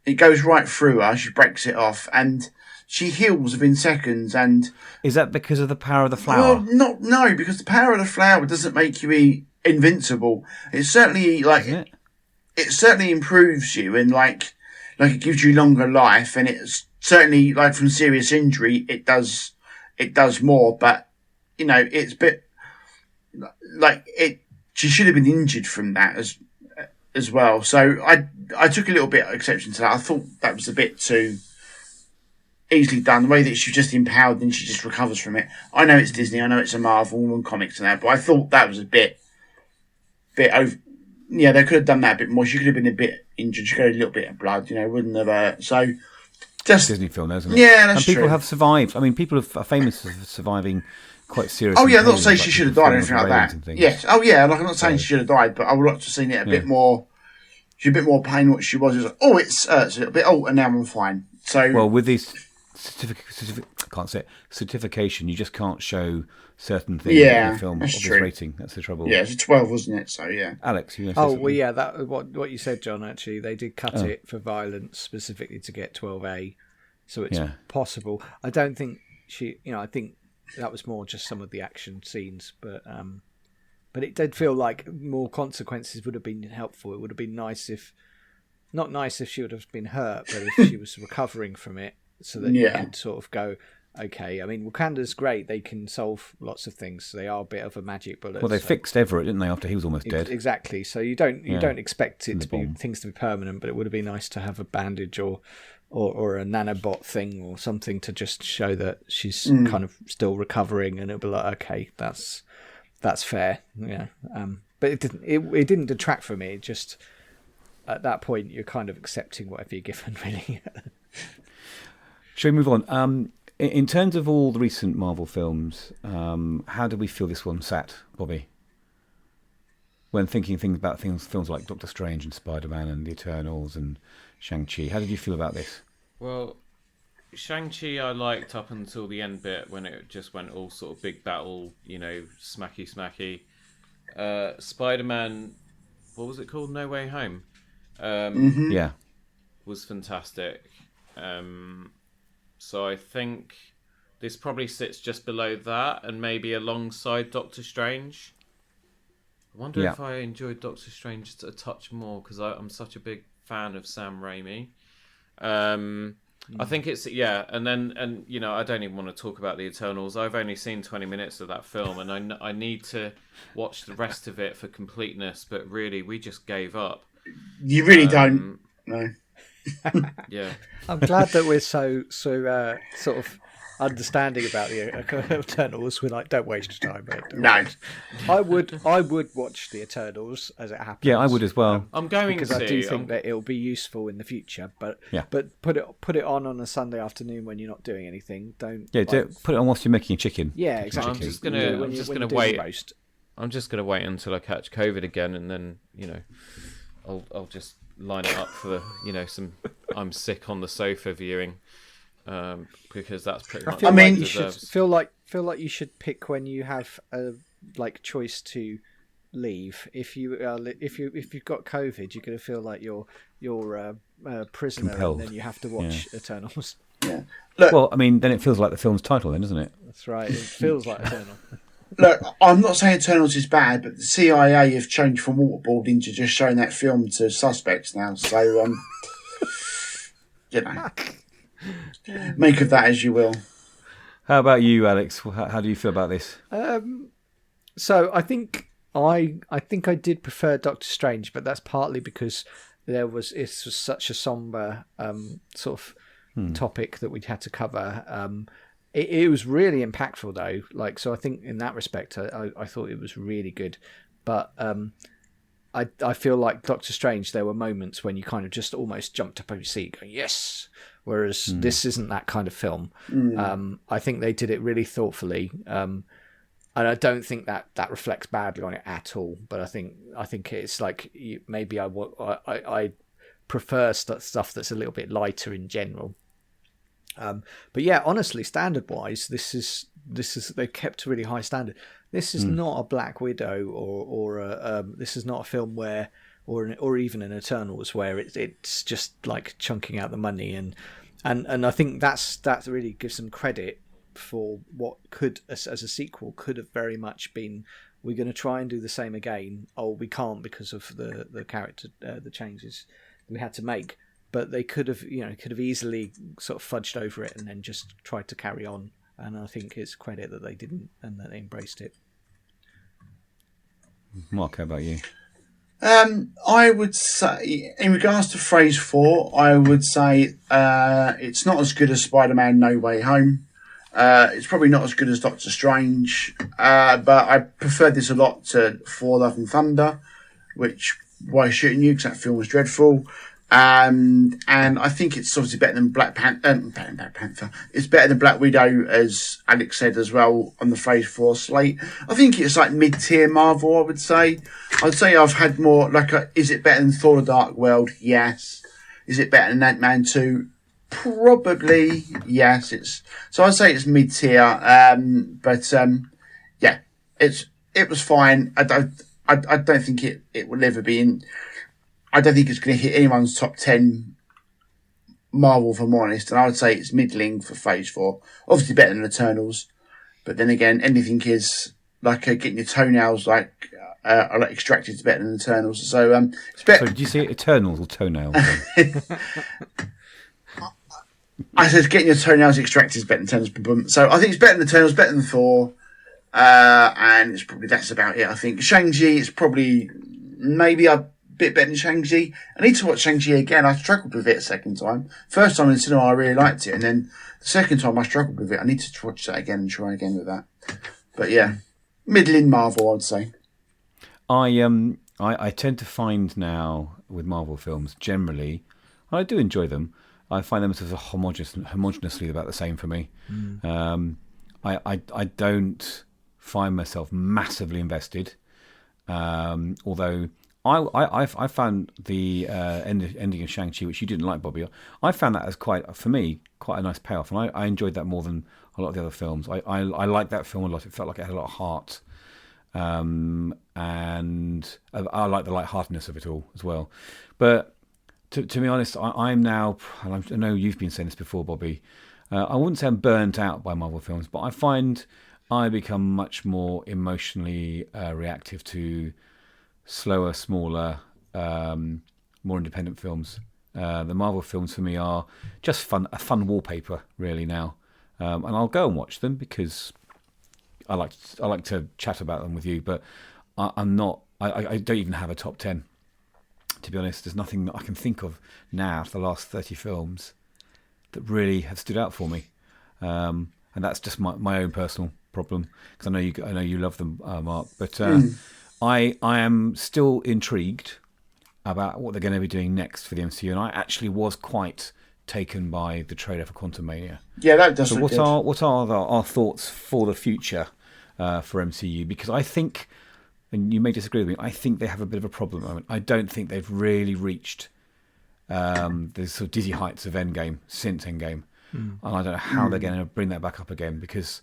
It goes right through her. She breaks it off, and she heals within seconds. And is that because of the power of the flower? Well, no, because the power of the flower doesn't make you invincible. It certainly it certainly improves you, and like it gives you longer life, and it's certainly like from serious injury it does more. But you know, it's a bit like it. She should have been injured from that as well. So I took a little bit of exception to that. I thought that was a bit too easily done. The way that she's just empowered and she just recovers from it. I know it's Disney. I know it's a Marvel and comics and that, but I thought that was a bit over. Yeah, they could have done that a bit more. She could have been a bit injured. She could have a little bit of blood. You know, wouldn't have. So just Disney film, isn't it? Yeah, that's true. And people true. have survived. I mean, people are famous for surviving quite seriously. Oh yeah, I'm not saying she should have died or anything like that. Yes. Oh yeah, like I'm not saying she should have died, but I would like to have seen it a bit more. She's a bit more pain what she was. It was like, oh, it hurts a little bit. Oh, and now I'm fine. So well, with these certification, you just can't show certain things in the film of this rating. That's the trouble. Yeah, it's a 12, wasn't it? So yeah. Alex, you know. Well, yeah. That what you said, John. Actually, they did cut it for violence specifically to get 12A, so it's possible. I don't think she. You know, I think that was more just some of the action scenes, but it did feel like more consequences would have been helpful. It would have been not nice if she would have been hurt, but if she was recovering from it, so that you could sort of go, okay. I mean, Wakanda's great; they can solve lots of things. They are a bit of a magic bullet. Well, they fixed Everett, didn't they? After he was almost dead. Exactly. So you don't expect it to be things to be permanent, but it would have been nice to have a bandage or a nanobot thing or something to just show that she's kind of still recovering, and it'll be like, okay, that's fair, yeah. But it didn't detract from it. It just at that point you're kind of accepting whatever you're given, really. Shall we move on? In terms of all the recent Marvel films, how do we feel this one sat, Bobby? When thinking about films like Doctor Strange and Spider-Man and the Eternals and Shang-Chi, how did you feel about this? Well, Shang-Chi I liked up until the end bit when it just went all sort of big battle, you know, smacky. Spider-Man, what was it called? No Way Home. Yeah. Was fantastic. So I think this probably sits just below that and maybe alongside Doctor Strange. I wonder if I enjoyed Doctor Strange a touch more because I'm such a big fan of Sam Raimi. I think it's and you know, I don't even want to talk about the Eternals. I've only seen 20 minutes of that film, and I need to watch the rest of it for completeness. But really, we just gave up. You really don't. No. Yeah. I'm glad that we're so sort of understanding about the Eternals. We're like, don't waste your time, mate. No. I would watch the Eternals as it happens. Yeah, I would as well. I'm going because I do think that it'll be useful in the future. But put it on a Sunday afternoon when you're not doing anything. Don't. Yeah, put it on whilst you're making chicken. Yeah, exactly. I'm just gonna wait. I'm just gonna wait until I catch COVID again, and then I'll just line it up for some I'm sick on the sofa viewing, because that's pretty much. I what mean, it you should deserves. feel like you should pick when you have a choice to leave. If you've got COVID, you're going to feel like you're a prisoner, Compelled. and then you have to watch Eternals. Yeah. Look, Well, I mean, then it feels like the film's title, then, doesn't it? That's right. It feels like Eternal. look, I'm not saying Eternals is bad, but the CIA have changed from waterboarding to just showing that film to suspects now. So, make of that as you will. How about you, Alex? How do you feel about this? So I think I did prefer Doctor Strange, but that's partly because it was such a somber sort of topic that we'd had to cover. It was really impactful though. So I think in that respect, I thought it was really good. But I feel like Doctor Strange, there were moments when you kind of just almost jumped up on your seat going, yes. Whereas this isn't that kind of film. I think they did it really thoughtfully. And I don't think that reflects badly on it at all. But I think it's like maybe I prefer stuff that's a little bit lighter in general. But yeah, honestly, standard wise, this is they kept a really high standard. This is not a Black Widow or this is not a film where or even an Eternals where it's just like chunking out the money and I think that really gives them credit for what could as a sequel could have very much been. We're going to try and do the same again. Oh, we can't because of the character the changes we had to make. But they could have easily sort of fudged over it and then just tried to carry on. And I think it's credit that they didn't and that they embraced it. Mark, how about you? I would say, in regards to Phase 4, I would say it's not as good as Spider-Man No Way Home. It's probably not as good as Doctor Strange, but I prefer this a lot to Thor: Love and Thunder, which, why shooting you, because that film was dreadful. And I think it's obviously better than Black Panther. It's better than Black Widow, as Alex said as well, on the Phase 4 slate. I think it's like mid-tier Marvel, I would say. I'd say I've had more, is it better than Thor: The Dark World? Yes. Is it better than Ant-Man 2? Probably, yes. So I'd say it's mid-tier. Yeah, it was fine. I don't think it will ever be in... I don't think it's going to hit anyone's top 10 Marvel, if I'm honest. And I would say it's middling for Phase 4. Obviously better than Eternals. But then again, anything is getting your toenails extracted is better than Eternals. So it's better. So did you say Eternals or toenails? I said getting your toenails extracted is better than Eternals. So I think it's better than Eternals, better than Thor. And that's about it, I think. Shang-Chi is probably maybe a bit better than Shang-Chi. I need to watch Shang-Chi again. I struggled with it a second time. First time in the cinema, I really liked it. And then the second time, I struggled with it. I need to watch that again and try again with that. But yeah, middling Marvel, I'd say. I tend to find now with Marvel films, generally, I do enjoy them. I find them sort of homogeneously about the same for me. I don't find myself massively invested, although I found the ending of Shang-Chi, which you didn't like, Bobby. I found that as quite a nice payoff, and I enjoyed that more than a lot of the other films. I liked that film a lot. It felt like it had a lot of heart, and I like the lightheartedness of it all as well. But to be honest, I'm now, and I know you've been saying this before, Bobby. I wouldn't say I'm burnt out by Marvel films, but I find I become much more emotionally reactive to slower, smaller, more independent films. The Marvel films for me are just a fun wallpaper, really now, and I'll go and watch them because I like to chat about them with you. But I'm not. I don't even have a top 10. To be honest, there's nothing that I can think of now after the last 30 films that really have stood out for me, and that's just my own personal problem because I know you love them, Mark, but. I am still intrigued about what they're going to be doing next for the MCU, and I actually was quite taken by the trailer for Quantumania. Yeah, that does. So look what are our thoughts for the future for MCU? Because I think and you may disagree with me, I think they have a bit of a problem at the moment. I don't think they've really reached the sort of dizzy heights of Endgame since Endgame. And I don't know how they're going to bring that back up again, because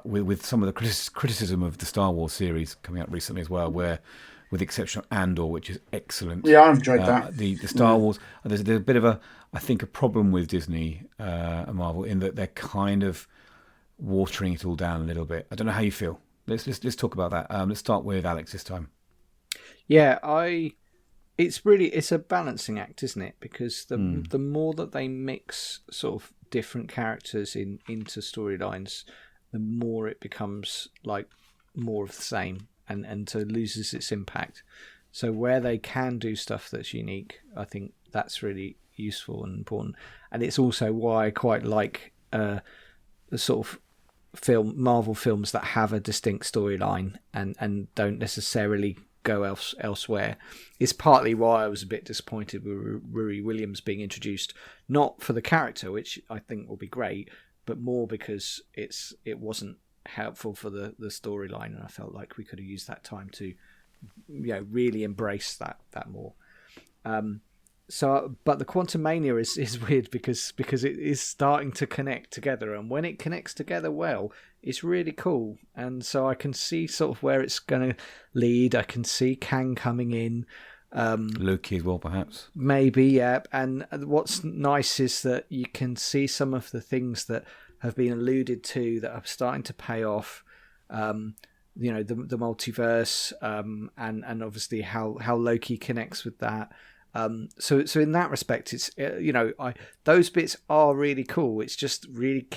with some of the criticism of the Star Wars series coming out recently as well, where with the exception of Andor, which is excellent. Yeah, I've enjoyed that. The Star Wars, there's a bit of I think a problem with Disney and Marvel in that they're kind of watering it all down a little bit. I don't know how you feel. Let's talk about that. Let's start with Alex this time. Yeah, it's a balancing act, isn't it? Because the more that they mix sort of different characters into storylines, the more it becomes like more of the same, and so loses its impact. So where they can do stuff that's unique, I think that's really useful and important. And it's also why I quite like the sort of Marvel films that have a distinct storyline and don't necessarily go elsewhere. It's partly why I was a bit disappointed with Riri Williams being introduced, not for the character, which I think will be great, but more because it wasn't helpful for the storyline, and I felt like we could have used that time to really embrace that more. But the Quantumania is weird because it is starting to connect together, and when it connects together well, it's really cool. And so I can see sort of where it's going to lead. I can see Kang coming in. Loki as well, perhaps. Maybe, yeah. And what's nice is that you can see some of the things that have been alluded to that are starting to pay off. The multiverse, and obviously how Loki connects with that. So in that respect, it's those bits are really cool. It's just really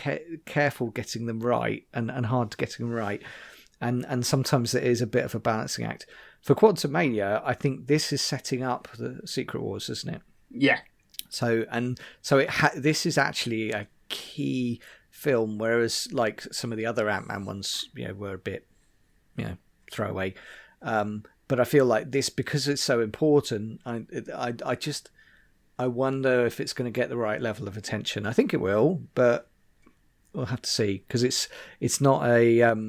careful getting them right and hard getting them right, and sometimes it is a bit of a balancing act. For Quantumania, I think this is setting up the Secret Wars, isn't it? Yeah. This is actually a key film, whereas like some of the other Ant-Man ones, were a bit, throwaway. But I feel like this, because it's so important, I wonder if it's going to get the right level of attention. I think it will, but we'll have to see, because it's not a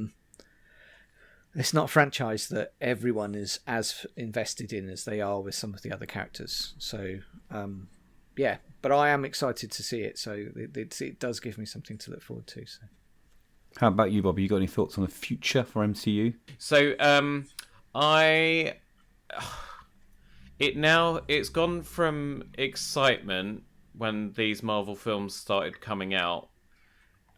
franchise that everyone is as invested in as they are with some of the other characters. So yeah, but I am excited to see it. So it does give me something to look forward to. So, how about you, Bobby? You got any thoughts on the future for MCU? So it's gone from excitement when these Marvel films started coming out,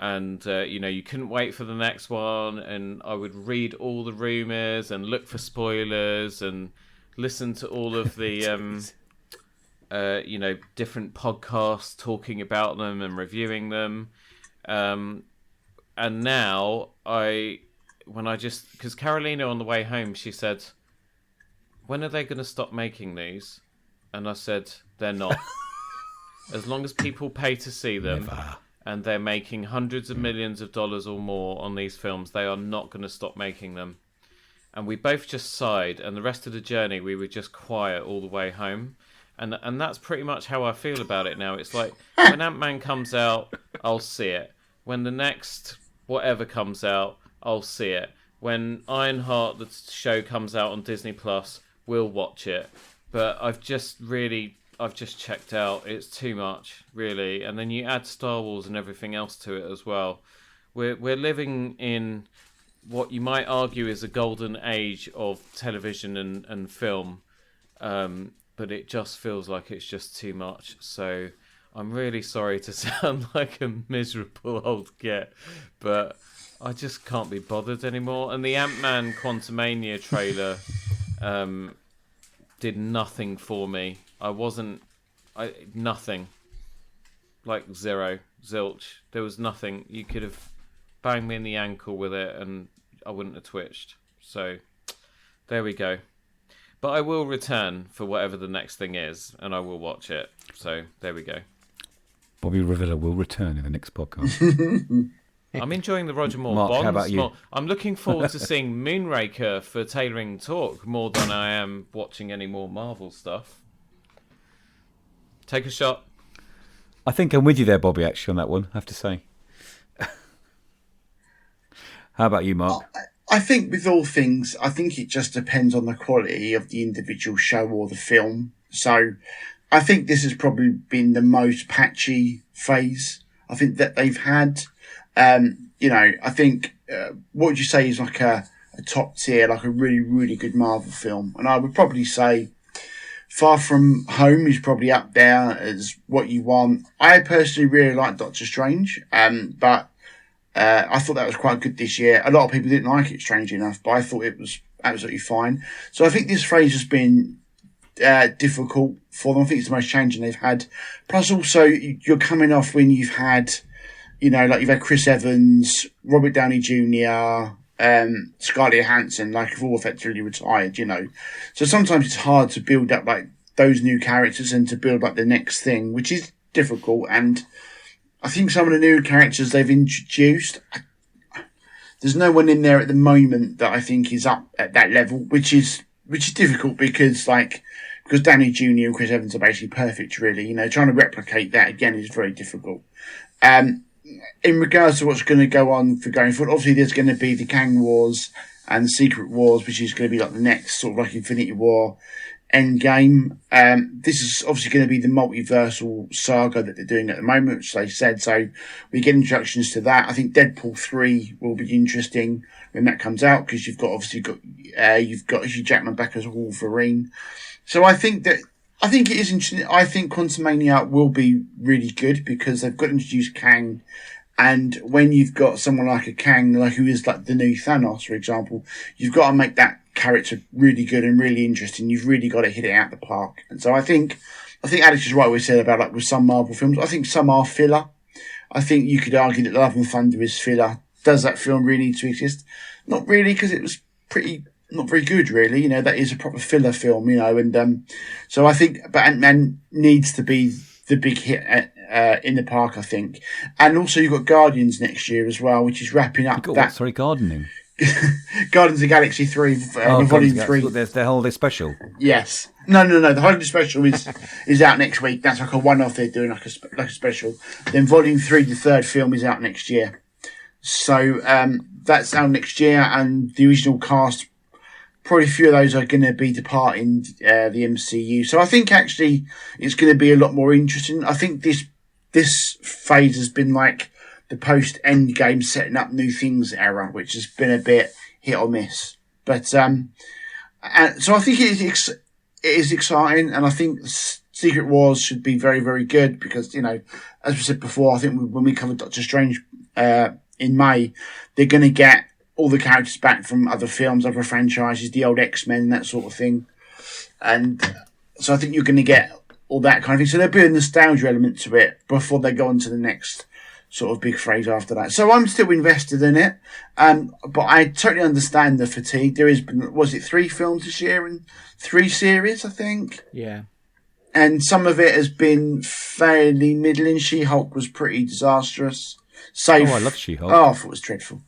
and you couldn't wait for the next one, and I would read all the rumors and look for spoilers and listen to all of the different podcasts talking about them and reviewing them, and now because Carolina on the way home, she said, when are they going to stop making these? And I said, they're not. As long as people pay to see them, Never. And they're making hundreds of millions of dollars or more on these films, they are not going to stop making them. And we both just sighed, and the rest of the journey we were just quiet all the way home. And that's pretty much how I feel about it now. It's like, when Ant-Man comes out, I'll see it. When the next whatever comes out, I'll see it. When Ironheart, the show, comes out on Disney Plus, we'll watch it. But I've just checked out. It's too much, really. And then you add Star Wars and everything else to it as well. We're living in what you might argue is a golden age of television and film. But it just feels like it's just too much. So I'm really sorry to sound like a miserable old git, but I just can't be bothered anymore. And the Ant-Man Quantumania trailer did nothing for me. Nothing. Like zero. Zilch. There was nothing. You could have banged me in the ankle with it and I wouldn't have twitched. So, there we go. But I will return for whatever the next thing is, and I will watch it. So, there we go. Bobby Rivera will return in the next podcast. I'm enjoying the Roger Moore Mark, Bonds. how about you? I'm looking forward to seeing Moonraker for Tailoring Talk more than I am watching any more Marvel stuff. Take a shot. I think I'm with you there, Bobby, actually, on that one, I have to say. How about you, Mark? I think with all things, I think it just depends on the quality of the individual show or the film. So I think this has probably been the most patchy phase I think that they've had. I think, what would you say is like a top tier, like a really, really good Marvel film? And I would probably say Far From Home is probably up there as what you want. I personally really like Doctor Strange, but I thought that was quite good this year. A lot of people didn't like it, strangely enough, but I thought it was absolutely fine. So I think this phase has been difficult for them. I think it's the most challenging they've had. Plus, also, you're coming off when you've had, like you've had Chris Evans, Robert Downey Jr., Scarlett Johansson, like have all effectively retired, So sometimes it's hard to build up like those new characters and to build up the next thing, which is difficult. And I think some of the new characters they've introduced, there's no one in there at the moment that I think is up at that level, which is difficult because Downey Jr. and Chris Evans are basically perfect, really. Trying to replicate that again is very difficult. In regards to what's going to go on for going forward, obviously there's going to be the Kang Wars and the Secret Wars, which is going to be like the next sort of like Infinity War Endgame. This is obviously going to be the multiversal saga that they're doing at the moment, which they said. So we get introductions to that. I think Deadpool 3 will be interesting when that comes out because you've got Hugh Jackman back as Wolverine. So I think it is interesting. I think Quantumania will be really good because they've got to introduce Kang. And when you've got someone like a Kang, like who is like the new Thanos, for example, you've got to make that character really good and really interesting. You've really got to hit it out of the park. And so I think Alex is right what he said about like with some Marvel films. I think some are filler. I think you could argue that Love and Thunder is filler. Does that film really need to exist? Not really, because it was not very good, really. That is a proper filler film, and so I think, but Ant-Man needs to be the big hit in the park, I think. And also you've got Guardians next year as well, which is wrapping up gardening. Guardians of the Galaxy 3, Volume 3. Their holiday special. Yes. No. The holiday special is out next week. That's like a one-off they're doing, like a special. Then Volume 3, the third film, is out next year. So that's out next year, and the original cast, probably a few of those are going to be departing the MCU. So I think actually it's going to be a lot more interesting. I think this phase has been like the post-Endgame setting up new things era, which has been a bit hit or miss. But so I think it is exciting, and I think Secret Wars should be very, very good because, as we said before, I think when we covered Doctor Strange in May, they're going to get all the characters back from other films, other franchises, the old X-Men, that sort of thing. And so I think you're going to get all that kind of thing. So there'll be a nostalgia element to it before they go on to the next sort of big phrase after that. So I'm still invested in it. But I totally understand the fatigue. There has been, was it 3 films this year and 3 series, I think? Yeah. And some of it has been fairly middling. She-Hulk was pretty disastrous. I love She-Hulk. Oh, I thought it was dreadful.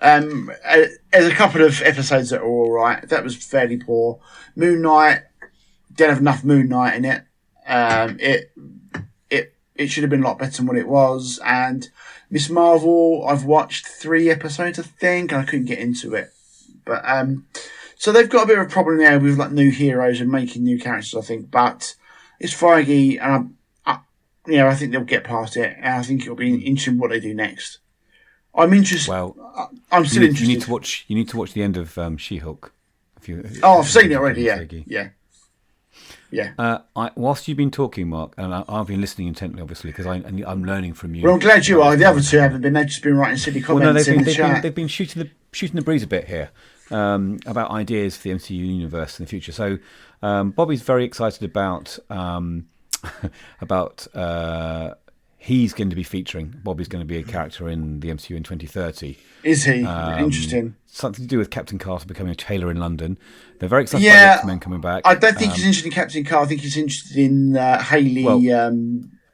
There's a couple of episodes that are all right. That was fairly poor. Moon Knight didn't have enough Moon Knight in it. It should have been a lot better than what it was. And Miss Marvel, I've watched 3 episodes, I think, and I couldn't get into it. But so they've got a bit of a problem there with like new heroes and making new characters, I think. But it's Feige, and I think they'll get past it. And I think it'll be interesting what they do next. I'm interested. Well, I'm still interested. You need to watch the end of She-Hulk. I've seen it already. Yeah. Whilst you've been talking, Mark, and I've been listening intently, obviously, because I'm learning from you. Well, I'm glad you are. The other two haven't been. They've just been writing silly comments in the chat. They've been shooting the breeze a bit here about ideas for the MCU universe in the future. So Bobby's very excited about he's going to be featuring. Bobby's going to be a character in the MCU in 2030. Is he? Interesting. Something to do with Captain Carter becoming a tailor in London. They're very excited about X-Men coming back. I don't think he's interested in Captain Carter. I think he's interested in Hayley.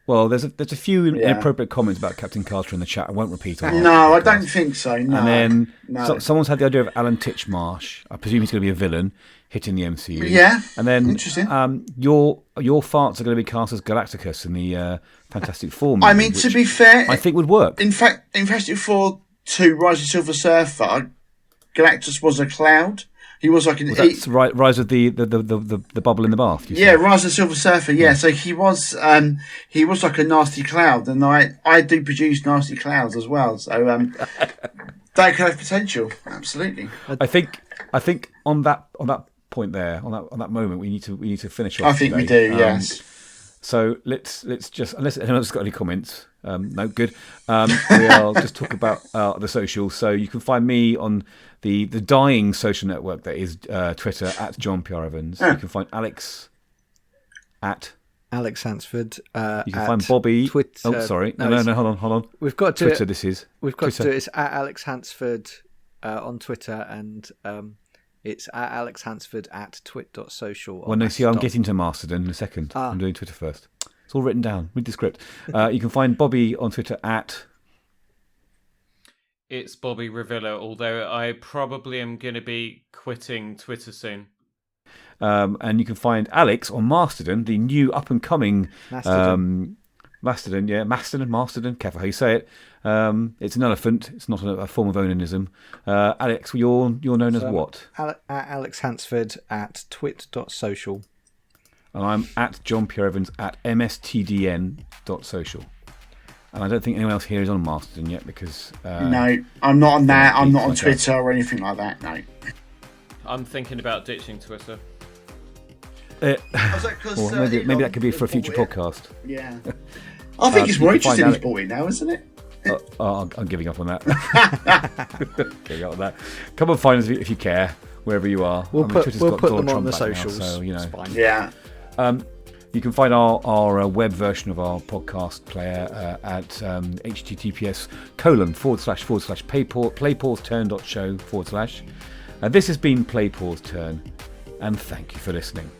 Well, there's a few inappropriate comments about Captain Carter in the chat. I won't repeat all. No, I don't think so. No. And then someone's had the idea of Alan Titchmarsh. I presume he's going to be a villain hitting the MCU. Yeah. And then interesting. Your farts are going to be cast as Galacticus in the Fantastic Four movie. I mean, to be fair, I think would work. In fact, in Fantastic Four 2, Rise of Silver Surfer, Galactus was a cloud. He was like an. That's right. Rise of the bubble in the bath. Yeah, Rise of the Silver Surfer. Yeah, so he was like a nasty cloud, and I do produce nasty clouds as well. So that could have potential. Absolutely. I think on that point there, on that moment, we need to finish off. I think today. we do. Yes. So let's just, unless anyone else has got any comments, no good. We'll just talk about the socials. So you can find me on the dying social network that is Twitter at John PR Evans. You can find Alex at Alex Hansford. You can find Bobby. Twitter. Oh, sorry. No. Hold on. We've got to Twitter. This is. We've got Twitter. to do it. It's at Alex Hansford on Twitter, and it's at Alex Hansford at twit.social. Well, no, see, I'm getting to Mastodon in a second. I'm doing Twitter first. It's all written down. Read the script. You can find Bobby on Twitter at. It's Bobby Revilla, although I probably am going to be quitting Twitter soon. And you can find Alex on Mastodon, the new up-and-coming Mastodon, careful how you say it. It's an elephant. It's not a form of onanism. Alex, you're known as what? At Alex Hansford at twit.social. And I'm at John Pierre Evans at mstdn.social. And I don't think anyone else here is on Mastodon yet because... no, I'm not on that. I'm not on Twitter or anything like that, no. I'm thinking about ditching Twitter. Maybe that could be for a future podcast. Yeah. I think it's more interesting he's bought it now, isn't it? I'm giving up on that. Giving up on that. Come and find us if you care, wherever you are. We'll put them on the socials. Now, so, you know. It's fine. Yeah. You can find our web version of our podcast player at https://playpausturn.show/. This has been Play Pause Turn, and thank you for listening.